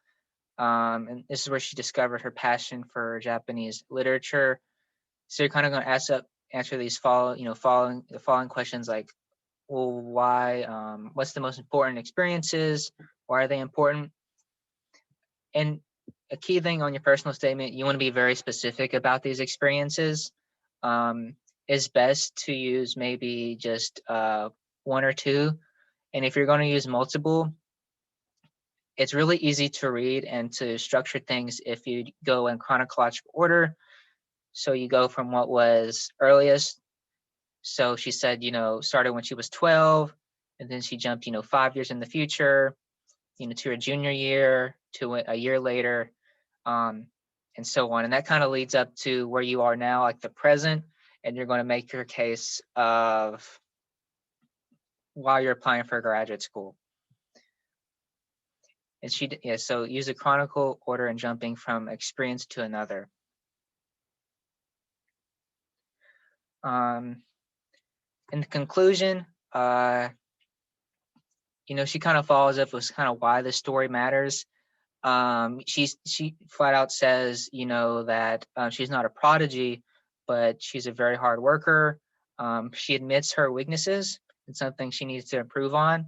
[SPEAKER 1] and this is where she discovered her passion for Japanese literature. So you're kind of going to answer these following questions like, well, why? What's the most important experiences? Why are they important? And a key thing on your personal statement, you want to be very specific about these experiences. It's best to use maybe just one or two. And if you're going to use multiple, it's really easy to read and to structure things if you go in chronological order. So you go from what was earliest. So she said, you know, started when she was 12, and then she jumped, you know, 5 years in the future, you know, to her junior year, to a year later, and so on. And that kind of leads up to where you are now, like the present, and you're going to make your case of why you're applying for graduate school. And so use a chronicle order and jumping from experience to another. In the conclusion, you know, she kind of follows up with kind of why the story matters. She flat out says, you know, that she's not a prodigy, but she's a very hard worker. She admits her weaknesses and something she needs to improve on.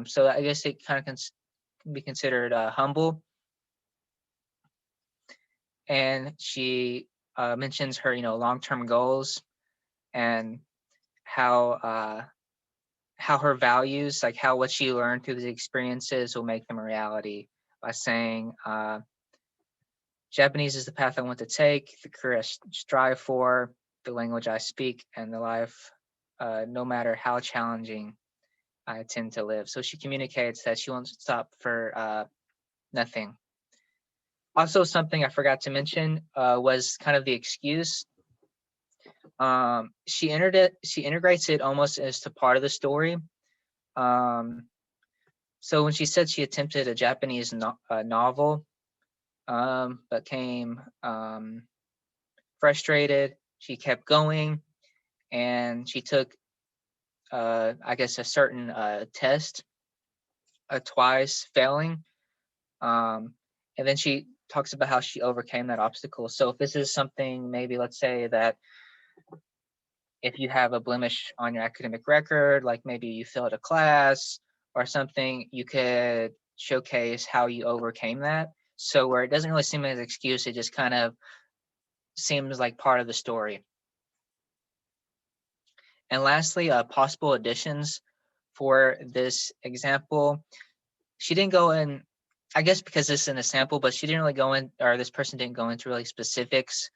[SPEAKER 1] So I guess it kind of can be considered humble. And she mentions her, you know, long-term goals and how her values, like what she learned through these experiences will make them a reality, by saying, Japanese is the path I want to take, the career I strive for, the language I speak, and the life, no matter how challenging, I tend to live. So she communicates that she won't stop for nothing. Also, something I forgot to mention was kind of the excuse. She integrates it almost as to part of the story. So when she said she attempted a Japanese novel, but came frustrated, she kept going, and she took, I guess, a certain test twice, failing. And then she talks about how she overcame that obstacle. So if this is something, maybe let's say that if you have a blemish on your academic record, like maybe you failed a class or something, you could showcase how you overcame that. So where it doesn't really seem as an excuse, it just kind of seems like part of the story. And lastly, possible additions for this example. She didn't go in, I guess because this is an example, but she didn't really go in, or this person didn't go into really specifics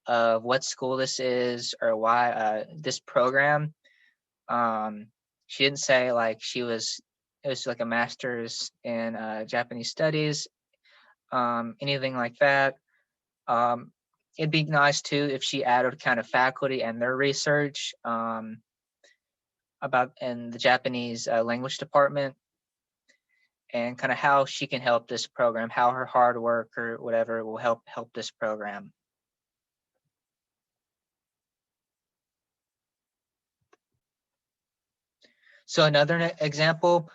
[SPEAKER 1] of what school this is or why this program. She didn't say like it was like a master's in Japanese studies, anything like that. It'd be nice too if she added kind of faculty and their research about in the Japanese language department, and kind of how she can help this program, how her hard work or whatever will help this program. So another example,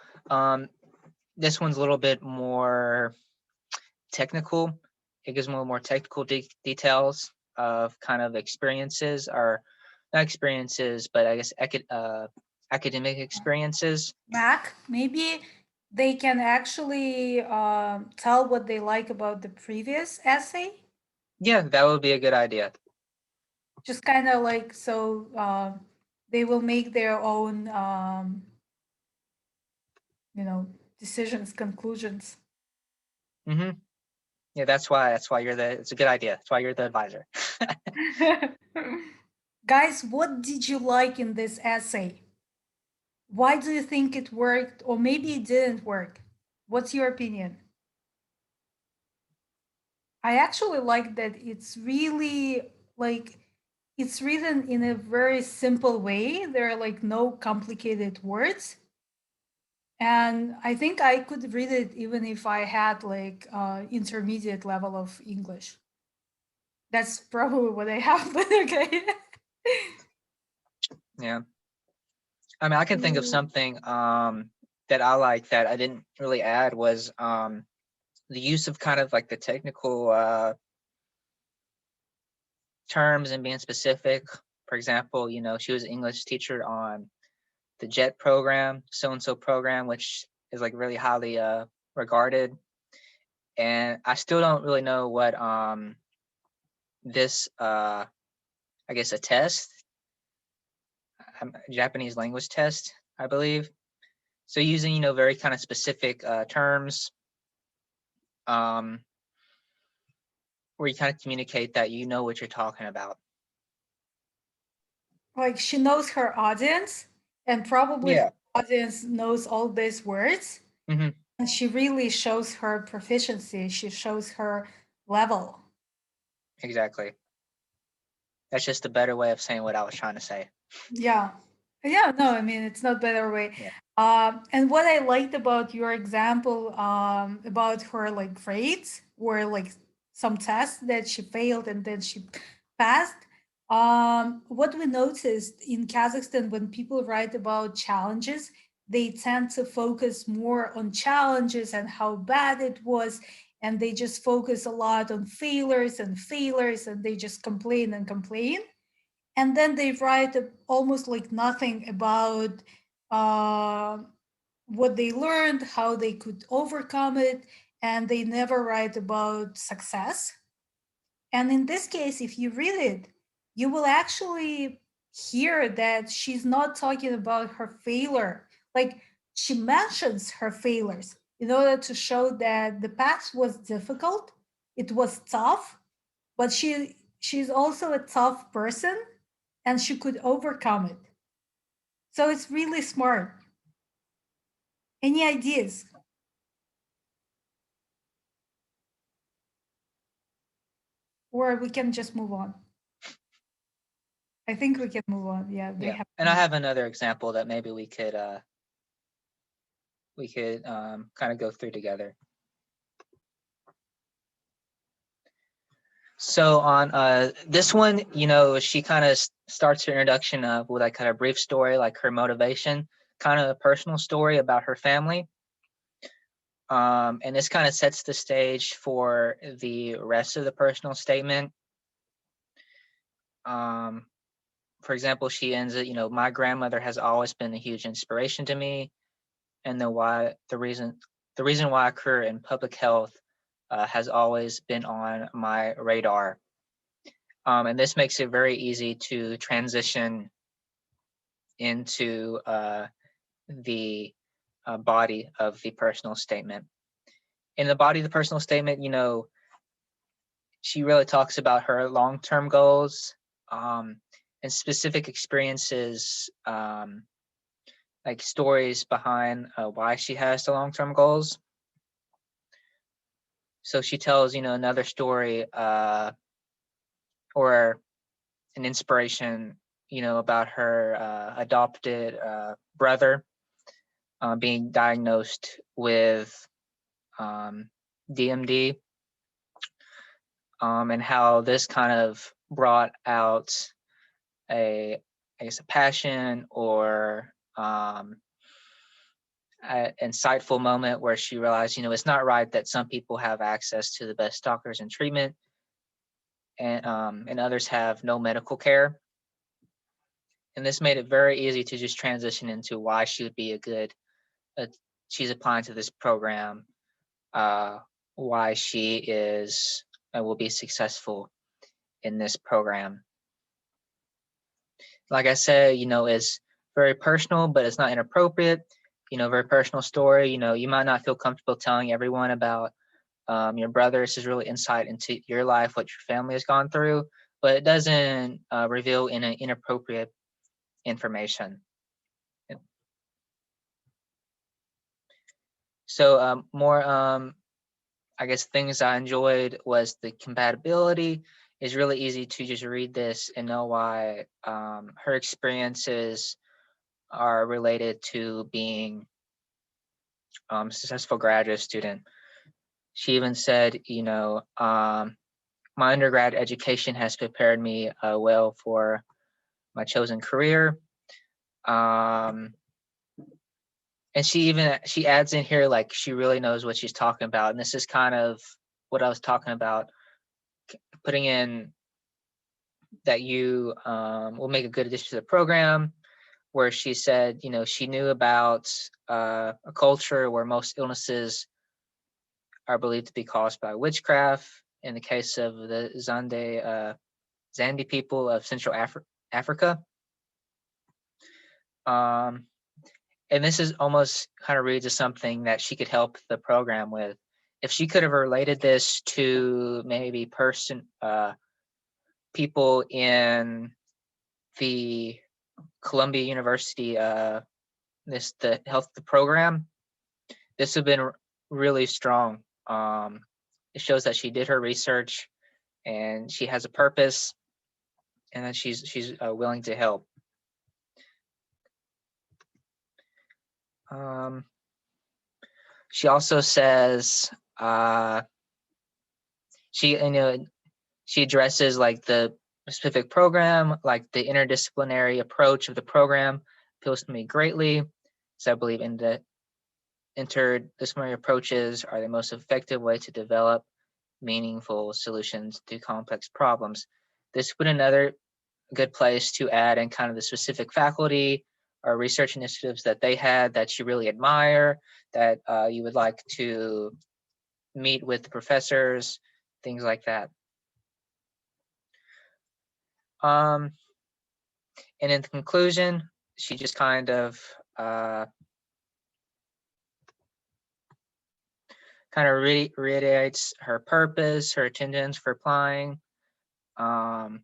[SPEAKER 1] this one's a little bit more technical. It gives more technical details of kind of experiences, or not experiences, but I guess academic experiences.
[SPEAKER 2] Mac, maybe they can actually tell what they like about the previous essay.
[SPEAKER 1] Yeah, that would be a good idea.
[SPEAKER 2] Just kind of like, so they will make their own, decisions, conclusions.
[SPEAKER 1] Mm-hmm. Yeah, that's why you're it's a good idea. That's why you're the advisor.
[SPEAKER 2] Guys, what did you like in this essay? Why do you think it worked, or maybe it didn't work? What's your opinion? I actually like that it's really like it's written in a very simple way. There are like no complicated words. And I think I could read it even if I had like intermediate level of English. That's probably what I have, but okay.
[SPEAKER 1] Yeah. I mean, I can think of something that I like that I didn't really add was the use of kind of like the technical terms and being specific. For example, she was an English teacher on the JET program, so-and-so program, which is like really highly regarded. And I still don't really know what this I guess a test, Japanese language test, I believe. So using, very kind of specific terms where you kind of communicate that you know what you're talking about.
[SPEAKER 2] Like she knows her audience, and probably
[SPEAKER 1] Yeah.
[SPEAKER 2] her audience knows all these words.
[SPEAKER 1] Mm-hmm.
[SPEAKER 2] And she really shows her proficiency. She shows her level.
[SPEAKER 1] Exactly. That's just a better way of saying what I was trying to say.
[SPEAKER 2] Yeah. Yeah, no, I mean, it's not better way.
[SPEAKER 1] Yeah.
[SPEAKER 2] And what I liked about your example about her like grades were like some tests that she failed and then she passed. What we noticed in Kazakhstan when people write about challenges, they tend to focus more on challenges and how bad it was. And they just focus a lot on failures, and they just complain and complain. And then they write almost like nothing about what they learned, how they could overcome it, and they never write about success. And in this case, if you read it, you will actually hear that she's not talking about her failure. Like she mentions her failures in order to show that the path was difficult, it was tough, but she's also a tough person and she could overcome it. So it's really smart. Any ideas? Or we can just move on. I think we can move on. Yeah, they have.
[SPEAKER 1] And I have another example that maybe we could kind of go through together. So on this one, she kind of starts her introduction with like kind of brief story, like her motivation, kind of a personal story about her family. And this kind of sets the stage for the rest of the personal statement. For example, she ends it, my grandmother has always been a huge inspiration to me, and the reason why I career in public health has always been on my radar. And this makes it very easy to transition into the body of the personal statement. In the body of the personal statement, she really talks about her long-term goals and specific experiences, like stories behind why she has the long-term goals. So she tells, another story or an inspiration, about her adopted brother being diagnosed with DMD, and how this kind of brought out a passion or insightful moment where she realized, it's not right that some people have access to the best doctors and treatment, and others have no medical care. And this made it very easy to just transition into why she would be she's applying to this program, why she is will be successful in this program. Like I said, it's very personal, but it's not inappropriate. Very personal story. You might not feel comfortable telling everyone about your brother. This is really insight into your life, what your family has gone through, but it doesn't reveal inappropriate information. So more, I guess, things I enjoyed was the compatibility. It's really easy to just read this and know why her experiences are related to being a successful graduate student. She even said, my undergrad education has prepared me well for my chosen career. And she adds in here, like, she really knows what she's talking about. And this is kind of what I was talking about, putting in that you will make a good addition to the program, where she said, she knew about a culture where most illnesses are believed to be caused by witchcraft. In the case of the Zandi people of Central Africa. And this is almost kind of reads as something that she could help the program with. If she could have related this to maybe people in the Columbia University, the program, this would have been really strong. It shows that she did her research and she has a purpose, and that she's willing to help. She also says she addresses like the specific program, like the interdisciplinary approach of the program appeals to me greatly. So I believe in the interdisciplinary approaches are the most effective way to develop meaningful solutions to complex problems. This would be another good place to add in kind of the specific faculty or research initiatives that they had that you really admire, that you would like to meet with the professors, things like that. And in conclusion, she just kind of reiterates her purpose, her intentions for applying, and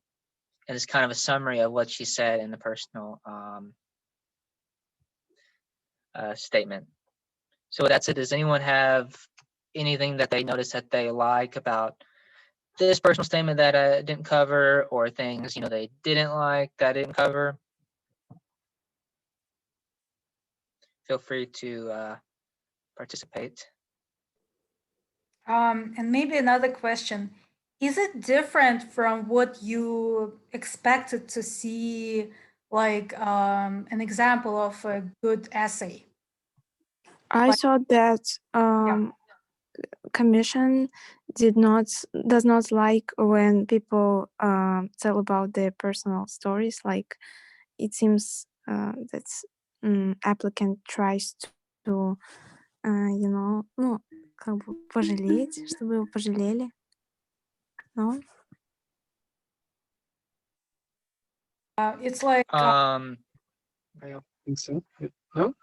[SPEAKER 1] it's kind of a summary of what she said in the personal statement. So that's it. Does anyone have anything that they notice that they like about this personal statement that I didn't cover, or things they didn't like that I didn't cover? Feel free to participate.
[SPEAKER 2] And maybe another question. Is it different from what you expected to see, like an example of a good essay?
[SPEAKER 6] I thought that commission does not like when people tell about their personal stories. Like, it seems that applicant tries to как бы пожалеть, чтобы его пожалели. No?
[SPEAKER 2] It's like
[SPEAKER 5] I don't think so. No?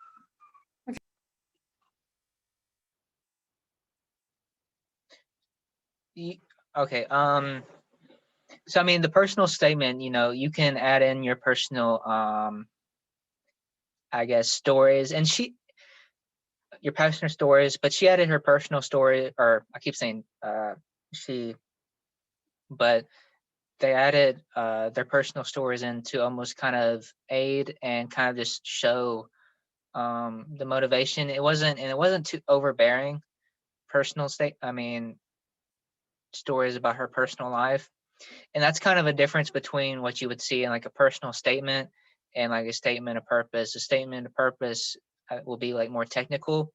[SPEAKER 1] Okay. So I mean, the personal statement, you can add in your personal I guess stories, and your personal stories, but she added her personal story, or I keep saying but they added their personal stories in to almost kind of aid and kind of just show the motivation. It wasn't too overbearing stories about her personal life. And that's kind of a difference between what you would see in like a personal statement and like a statement of purpose. A statement of purpose, will be like more technical.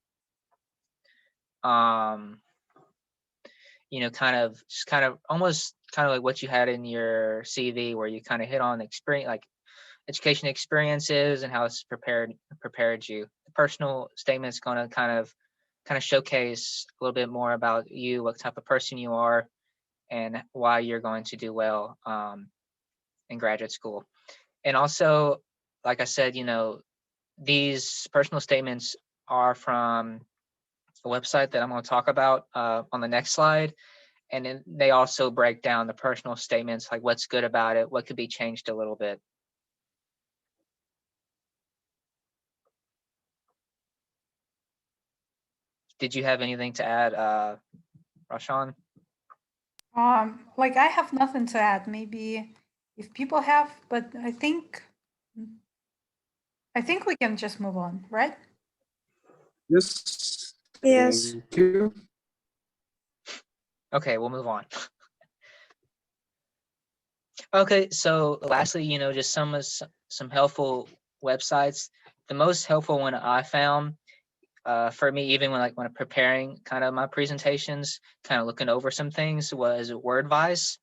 [SPEAKER 1] You know, almost kind of like what you had in your CV, where you kind of hit on experience, like education experiences and how it's prepared you. The personal statement is going to kind of showcase a little bit more about you, what type of person you are, and why you're going to do well in graduate school. And also, like I said, you know, these personal statements are from a website that I'm going to talk about on the next slide. And then they also break down the personal statements, like what's good about it, what could be changed a little bit. Did you have anything to add, Rashawn?
[SPEAKER 2] Like I have nothing to add. Maybe if people have, but I think we can just move on, right?
[SPEAKER 5] Yes.
[SPEAKER 6] Yes.
[SPEAKER 5] Thank you.
[SPEAKER 1] Okay, we'll move on. Okay, so lastly, you know, just some helpful websites. The most helpful one I found for me, even when I'm preparing kind of my presentations, kind of looking over some things, was Wordvise.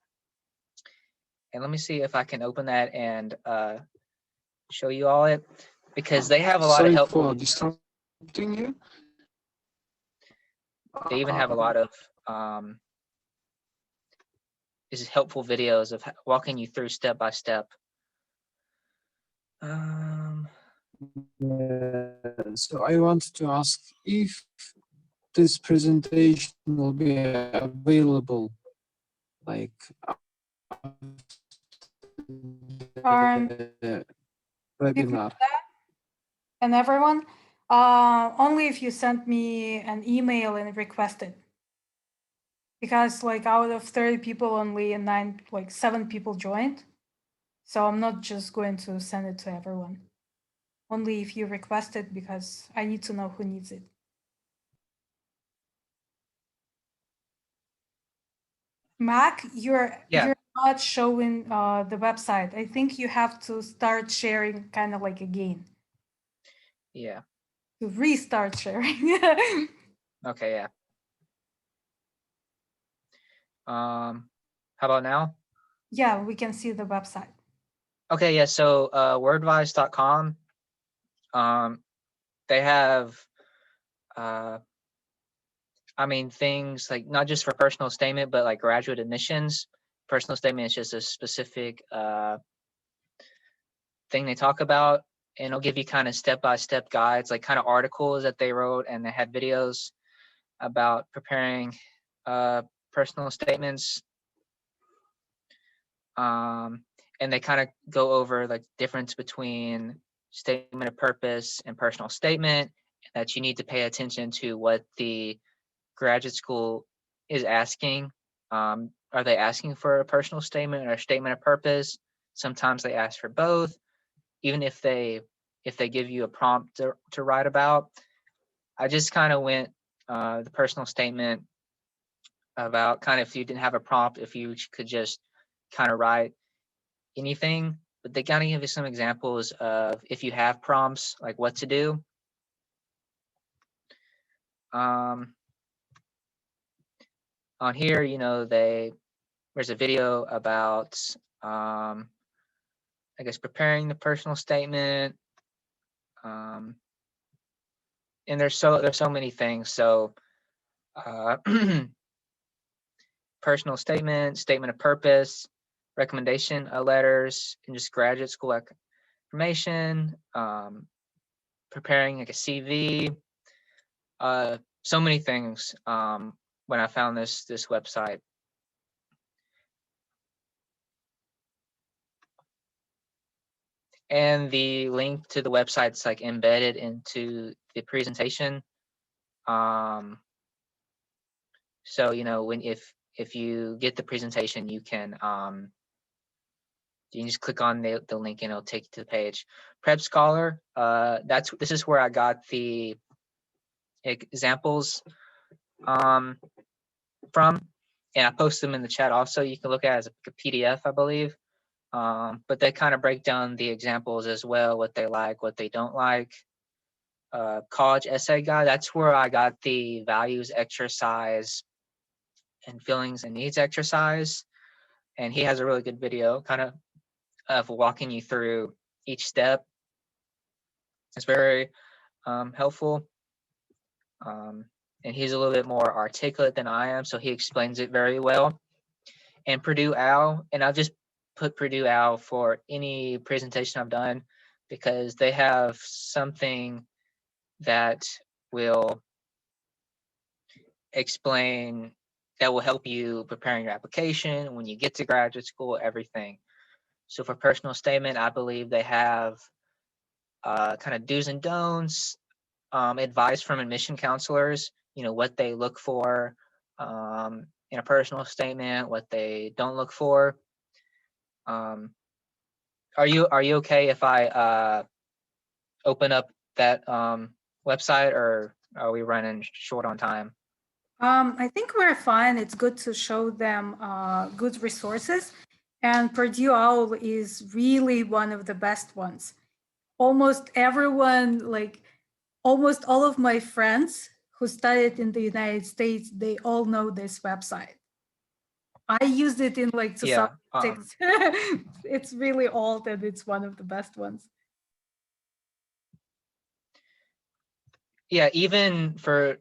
[SPEAKER 1] And let me see if I can open that and show you all it, because they have a lot of help.
[SPEAKER 5] Sorry for disturbing you.
[SPEAKER 1] They even have a lot of is helpful videos of walking you through step by step.
[SPEAKER 5] So I wanted to ask if this presentation will be available, like the webinar.
[SPEAKER 2] And everyone, only if you send me an email and request it. Because like out of 30 people, only 7 people joined. So I'm not just going to send it to everyone. Only if you request it, because I need to know who needs it. Mac, you're not showing the website. I think you have to start sharing kind of like again.
[SPEAKER 1] Yeah.
[SPEAKER 2] To restart sharing.
[SPEAKER 1] Okay, yeah. How about now?
[SPEAKER 2] Yeah, we can see the website.
[SPEAKER 1] Okay, yeah, so wordvise.com, they have I mean, things like not just for personal statement, but like graduate admissions. Personal statement is just a specific thing they talk about, and it'll give you kind of step-by-step guides, like kind of articles that they wrote, and they had videos about preparing personal statements. And they kind of go over like the difference between statement of purpose and personal statement, that you need to pay attention to what the graduate school is asking. Are they asking for a personal statement or a statement of purpose? Sometimes they ask for both. Even if they give you a prompt to write about, I just kind of went the personal statement about kind of, if you didn't have a prompt, if you could just kind of write anything. But they kind of give you some examples of, if you have prompts, like what to do. On here, you know, there's a video about I guess preparing the personal statement, and there's so many things. So personal statement, statement of purpose, recommendation letters, and just graduate school information, preparing like a CV, so many things when I found this website. And the link to the website's like embedded into the presentation. So, you know, if you get the presentation, you can just click on the link and it'll take you to the page. Prep Scholar, this is where I got the examples from, and I post them in the chat also. You can look at it as a PDF, I believe. But they kind of break down the examples as well, what they like, what they don't like. college essay guide. That's where I got the values exercise and feelings and needs exercise. And he has a really good video kind of walking you through each step. It's very helpful. And he's a little bit more articulate than I am, so he explains it very well. And Purdue OWL, and I'll just put Purdue OWL for any presentation I've done, because they have something that will explain, that will help you preparing your application, when you get to graduate school, everything. So for personal statement, I believe they have kind of do's and don'ts, advice from admission counselors, what they look for in a personal statement, what they don't look for. Are you okay if I open up that website, or are we running short on time?
[SPEAKER 2] I think we're fine. It's good to show them good resources, and Purdue OWL is really one of the best ones. Almost everyone, like almost all of my friends who studied in the United States, they all know this website. I used it in like 2006. It's really old, and it's one of the best ones.
[SPEAKER 1] Yeah, even for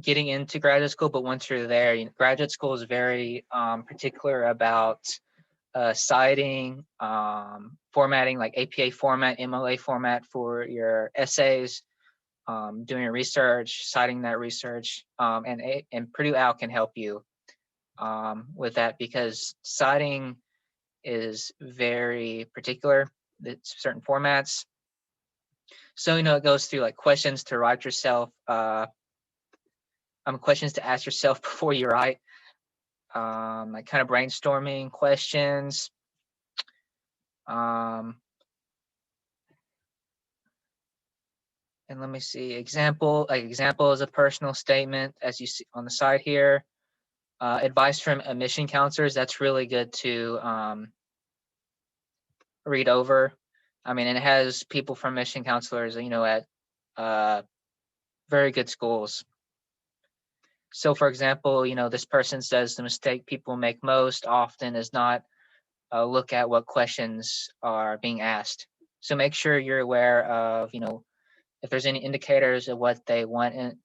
[SPEAKER 1] getting into graduate school, but once you're there, graduate school is very particular about citing, formatting, like APA format, MLA format for your essays, doing research, citing that research, and Purdue OWL can help you with that, because citing is very particular. It's certain formats. So it goes through like questions to write yourself, questions to ask yourself before you write, like kind of brainstorming questions. And let me see, example is a personal statement, as you see on the side here. Advice from admission counselors, that's really good to read over. And it has people from admission counselors, at very good schools. So for example, this person says the mistake people make most often is not look at what questions are being asked. So make sure you're aware of, if there's any indicators of what they want in,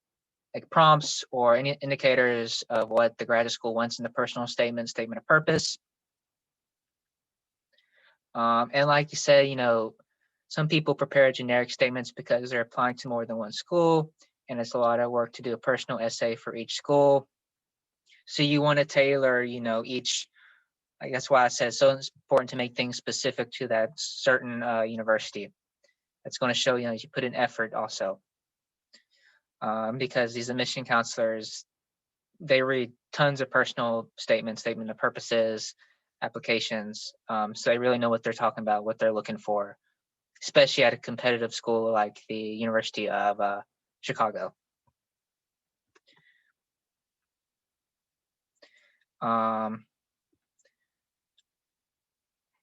[SPEAKER 1] like prompts, or any indicators of what the graduate school wants in the personal statement of purpose. And like you said, some people prepare generic statements because they're applying to more than one school, and it's a lot of work to do a personal essay for each school. So you want to tailor, each, like that's why I said it's so important to make things specific to that certain university. It's going to show, you put in effort also. Because these admission counselors, they read tons of personal statements, statement of purposes, applications. So they really know what they're talking about, what they're looking for, especially at a competitive school like the University of Chicago.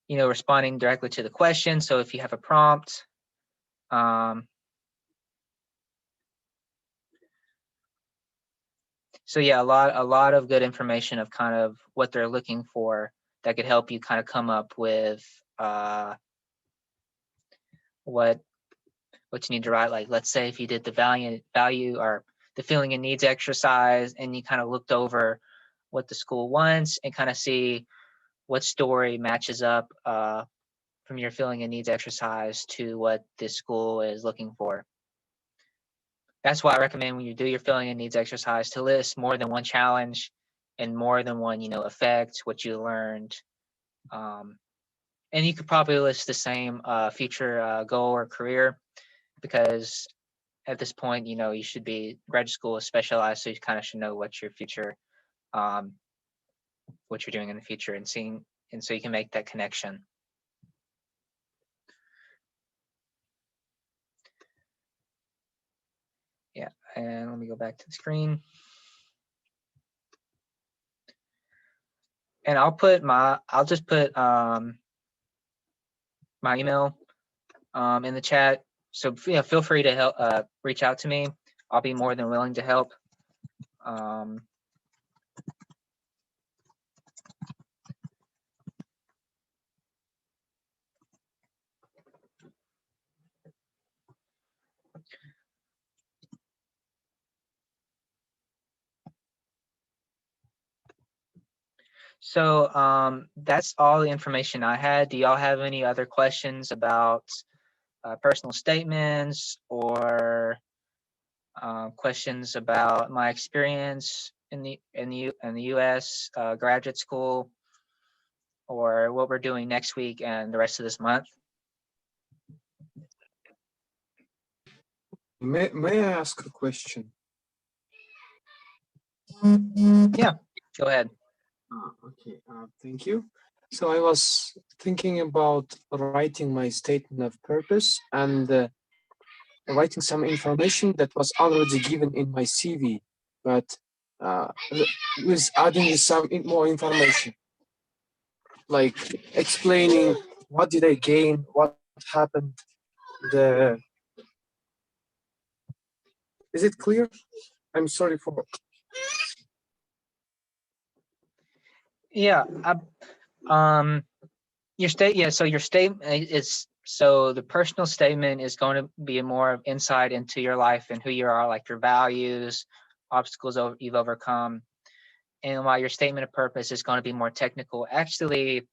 [SPEAKER 1] Responding directly to the question. So if you have a prompt, so yeah, a lot of good information of kind of what they're looking for that could help you kind of come up with what you need to write. Like, let's say if you did the value or the feeling and needs exercise, and you kind of looked over what the school wants and kind of see what story matches up from your feeling and needs exercise to what this school is looking for. That's why I recommend when you do your feeling and needs exercise to list more than one challenge and more than one, effect, what you learned. And you could probably list the same future goal or career, because at this point, you should be, graduate school is specialized, so you kind of should know what your future, what you're doing in the future, and so you can make that connection. Yeah, and let me go back to the screen. And I'll just put my email in the chat. So yeah, feel free to help, reach out to me. I'll be more than willing to help. So that's all the information I had. Do y'all have any other questions about personal statements or questions about my experience in the U.S. Graduate school, or what we're doing next week and the rest of this month?
[SPEAKER 5] May I ask a question?
[SPEAKER 1] Yeah, go ahead.
[SPEAKER 5] Okay, thank you. So I was thinking about writing my statement of purpose and writing some information that was already given in my CV, but with adding some more information, like explaining what did I gain, what happened. Is it clear? I'm sorry for.
[SPEAKER 1] Yeah, your statement is, so the personal statement is going to be more insight into your life and who you are, like your values, obstacles you've overcome. And while your statement of purpose is going to be more technical, actually,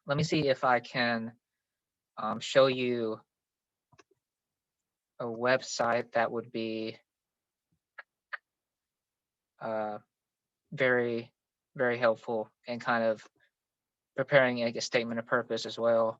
[SPEAKER 1] let me see if I can show you a website that would be very, very helpful in kind of preparing like a statement of purpose as well.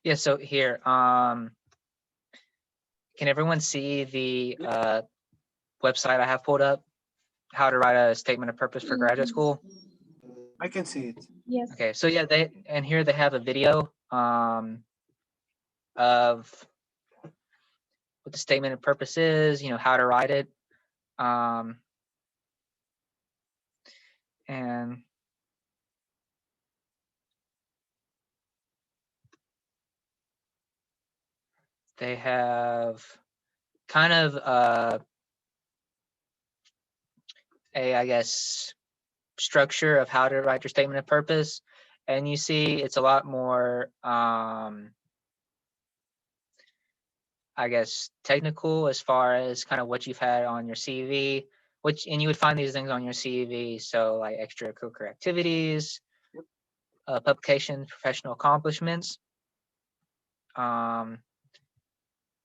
[SPEAKER 1] Yeah, so here, can everyone see the website I have pulled up? How to write a statement of purpose for graduate school?
[SPEAKER 5] I can see it.
[SPEAKER 4] Yes.
[SPEAKER 1] Okay, so yeah, they have a video of what the statement of purpose is, how to write it. And they have kind of I guess, structure of how to write your statement of purpose. And you see it's a lot more, I guess, technical as far as kind of what you've had on your CV, and you would find these things on your CV. So like extracurricular activities, publications, professional accomplishments,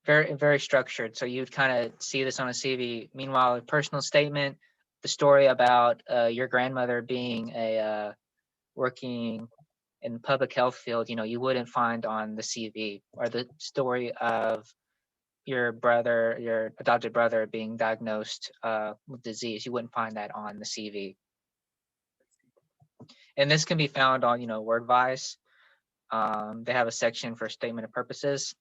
[SPEAKER 1] very, very structured. So you'd kind of see this on a CV. Meanwhile, a personal statement, the story about your grandmother being working in the public health field, you wouldn't find on the CV, or the story of your adopted brother being diagnosed with disease. You wouldn't find that on the CV. And this can be found on, WordVice. They have a section for statement of purposes.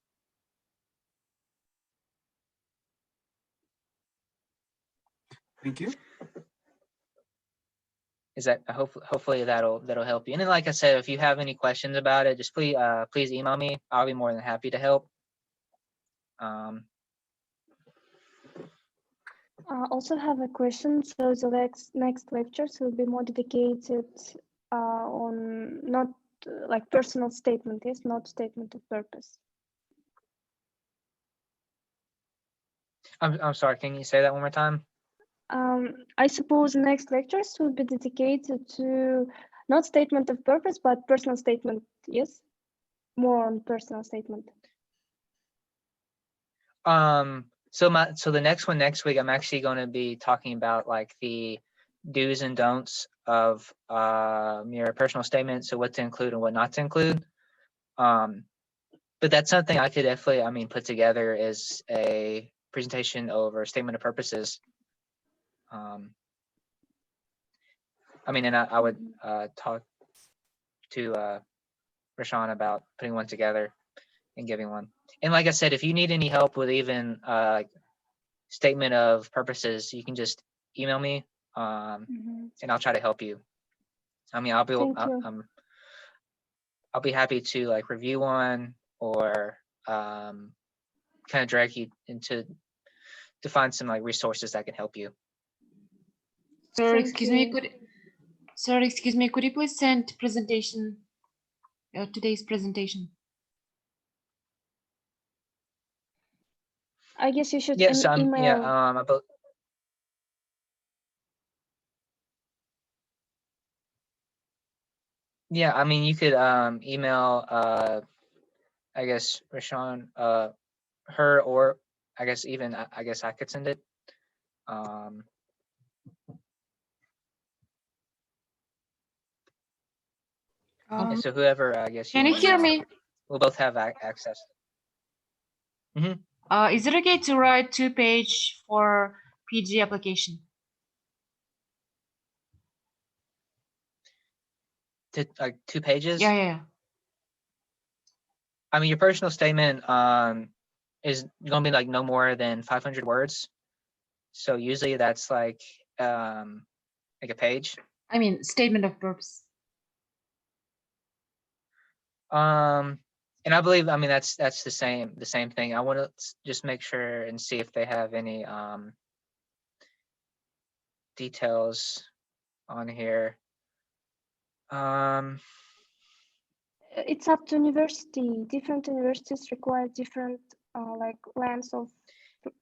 [SPEAKER 5] Thank you.
[SPEAKER 1] Is that hopefully that'll help you. And then, like I said, if you have any questions about it, just please email me. I'll be more than happy to help.
[SPEAKER 4] Also have a question. So the next lectures will be more dedicated on not like personal statement, yes, not statement of purpose.
[SPEAKER 1] I'm sorry, can you say that one more time?
[SPEAKER 4] I suppose the next lectures will be dedicated to not statement of purpose, but personal statement, yes? More on personal statement.
[SPEAKER 1] So the next one next week, I'm actually going to be talking about like the do's and don'ts of your personal statement. So what to include and what not to include. but that's something I could definitely, I mean, put together is a presentation over statement of purposes. I mean, and I would talk to Rashawn about putting one together and giving one. And like I said, if you need any help with even statement of purposes, you can just email me, and I'll try to help you. I mean, I'll be happy to like review one or kind of direct you into to find some like resources that can help you.
[SPEAKER 7] Sir, excuse me, could you please send presentation, today's presentation?
[SPEAKER 4] I guess you should
[SPEAKER 1] Yes,
[SPEAKER 4] email.
[SPEAKER 1] yeah, yeah, I mean, you could email I guess Rashawn, her, or I guess even I guess I could send it. So whoever, I guess.
[SPEAKER 7] Can you hear me?
[SPEAKER 1] We'll both have access.
[SPEAKER 7] Is it okay to write 2-page for PG application?
[SPEAKER 1] Like 2 pages?
[SPEAKER 7] Yeah.
[SPEAKER 1] I mean, your personal statement is gonna be like no more than 500 words. So usually that's like a page.
[SPEAKER 7] I mean, statement of purpose.
[SPEAKER 1] And I believe, I mean, that's the same thing. I want to just make sure and see if they have any details on here.
[SPEAKER 4] It's up to university. Different universities require different like lengths of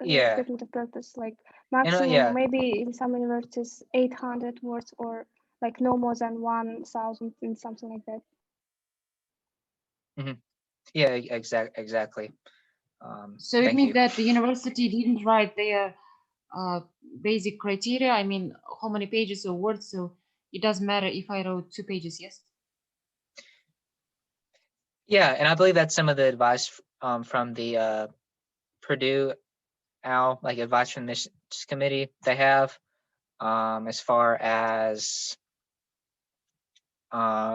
[SPEAKER 4] statement of purpose. Like maximum, maybe in some universities 800 words, or like no more than 1,000 and something like that.
[SPEAKER 1] Yeah, exactly.
[SPEAKER 7] So it means that the university didn't write their basic criteria. I mean, how many pages or words? So it doesn't matter if I wrote 2 pages, yes?
[SPEAKER 1] Yeah, and I believe that's some of the advice from the Purdue like advice from the admissions committee they have, as far as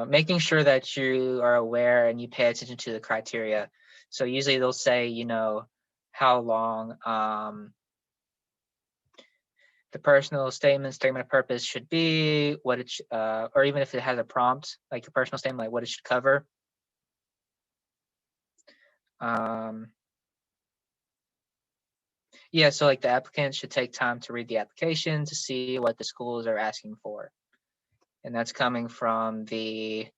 [SPEAKER 1] making sure that you are aware and you pay attention to the criteria. So usually they'll say, you know, how long the personal statement of purpose should be, what it or even if it has a prompt, like a personal statement, like what it should cover. Yeah, so like the applicant should take time to read the application to see what the schools are asking for. And that's coming from the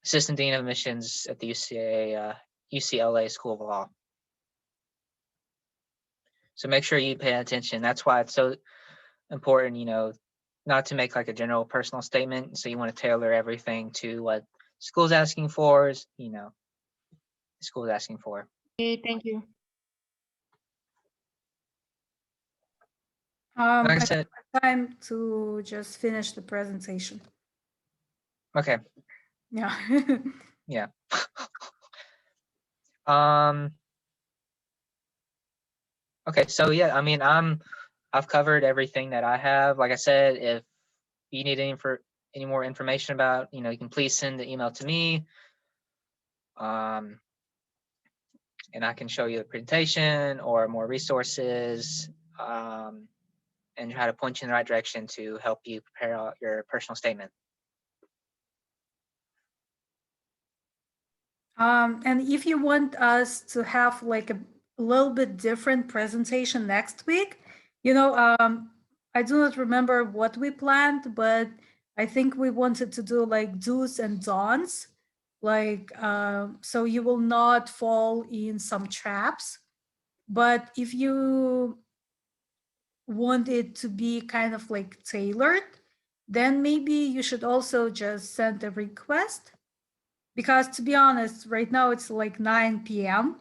[SPEAKER 1] Assistant Dean of Admissions at the UCLA School of Law. So make sure you pay attention. That's why it's so important, you know, not to make like a general personal statement. So you want to tailor everything to what school's asking for, you know, the school's asking for.
[SPEAKER 7] Okay, thank you.
[SPEAKER 1] Like I said,
[SPEAKER 2] time to just finish the presentation.
[SPEAKER 1] Okay.
[SPEAKER 2] Yeah.
[SPEAKER 1] Yeah. Okay, so yeah, I mean, I've covered everything that I have. Like I said, if you need any more information about, you know, you can please send the email to me. And I can show you the presentation or more resources, and try to point you in the right direction to help you prepare out your personal statement.
[SPEAKER 2] And if you want us to have like a little bit different presentation next week, you know, I do not remember what we planned, but I think we wanted to do like do's and don'ts, like so you will not fall in some traps. But if you want it to be kind of like tailored, then maybe you should also just send a request. Because to be honest, right now it's like 9 p.m.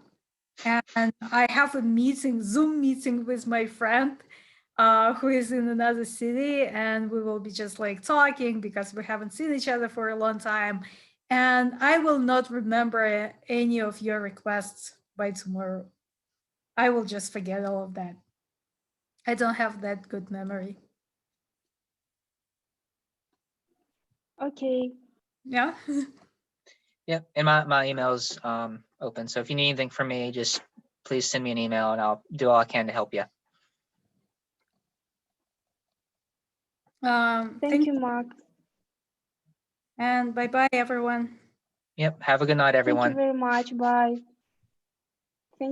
[SPEAKER 2] and I have a meeting, Zoom meeting with my friend who is in another city, and we will be just like talking because we haven't seen each other for a long time. And I will not remember any of your requests by tomorrow. I will just forget all of that. I don't have that good memory.
[SPEAKER 4] Okay.
[SPEAKER 2] Yeah.
[SPEAKER 1] Yep, and my email's open. So if you need anything from me, just please send me an email and I'll do all I can to help you.
[SPEAKER 4] Thank you, Mark.
[SPEAKER 2] And bye-bye, everyone.
[SPEAKER 1] Yep, have a good night, everyone.
[SPEAKER 4] Thank you very much. Bye.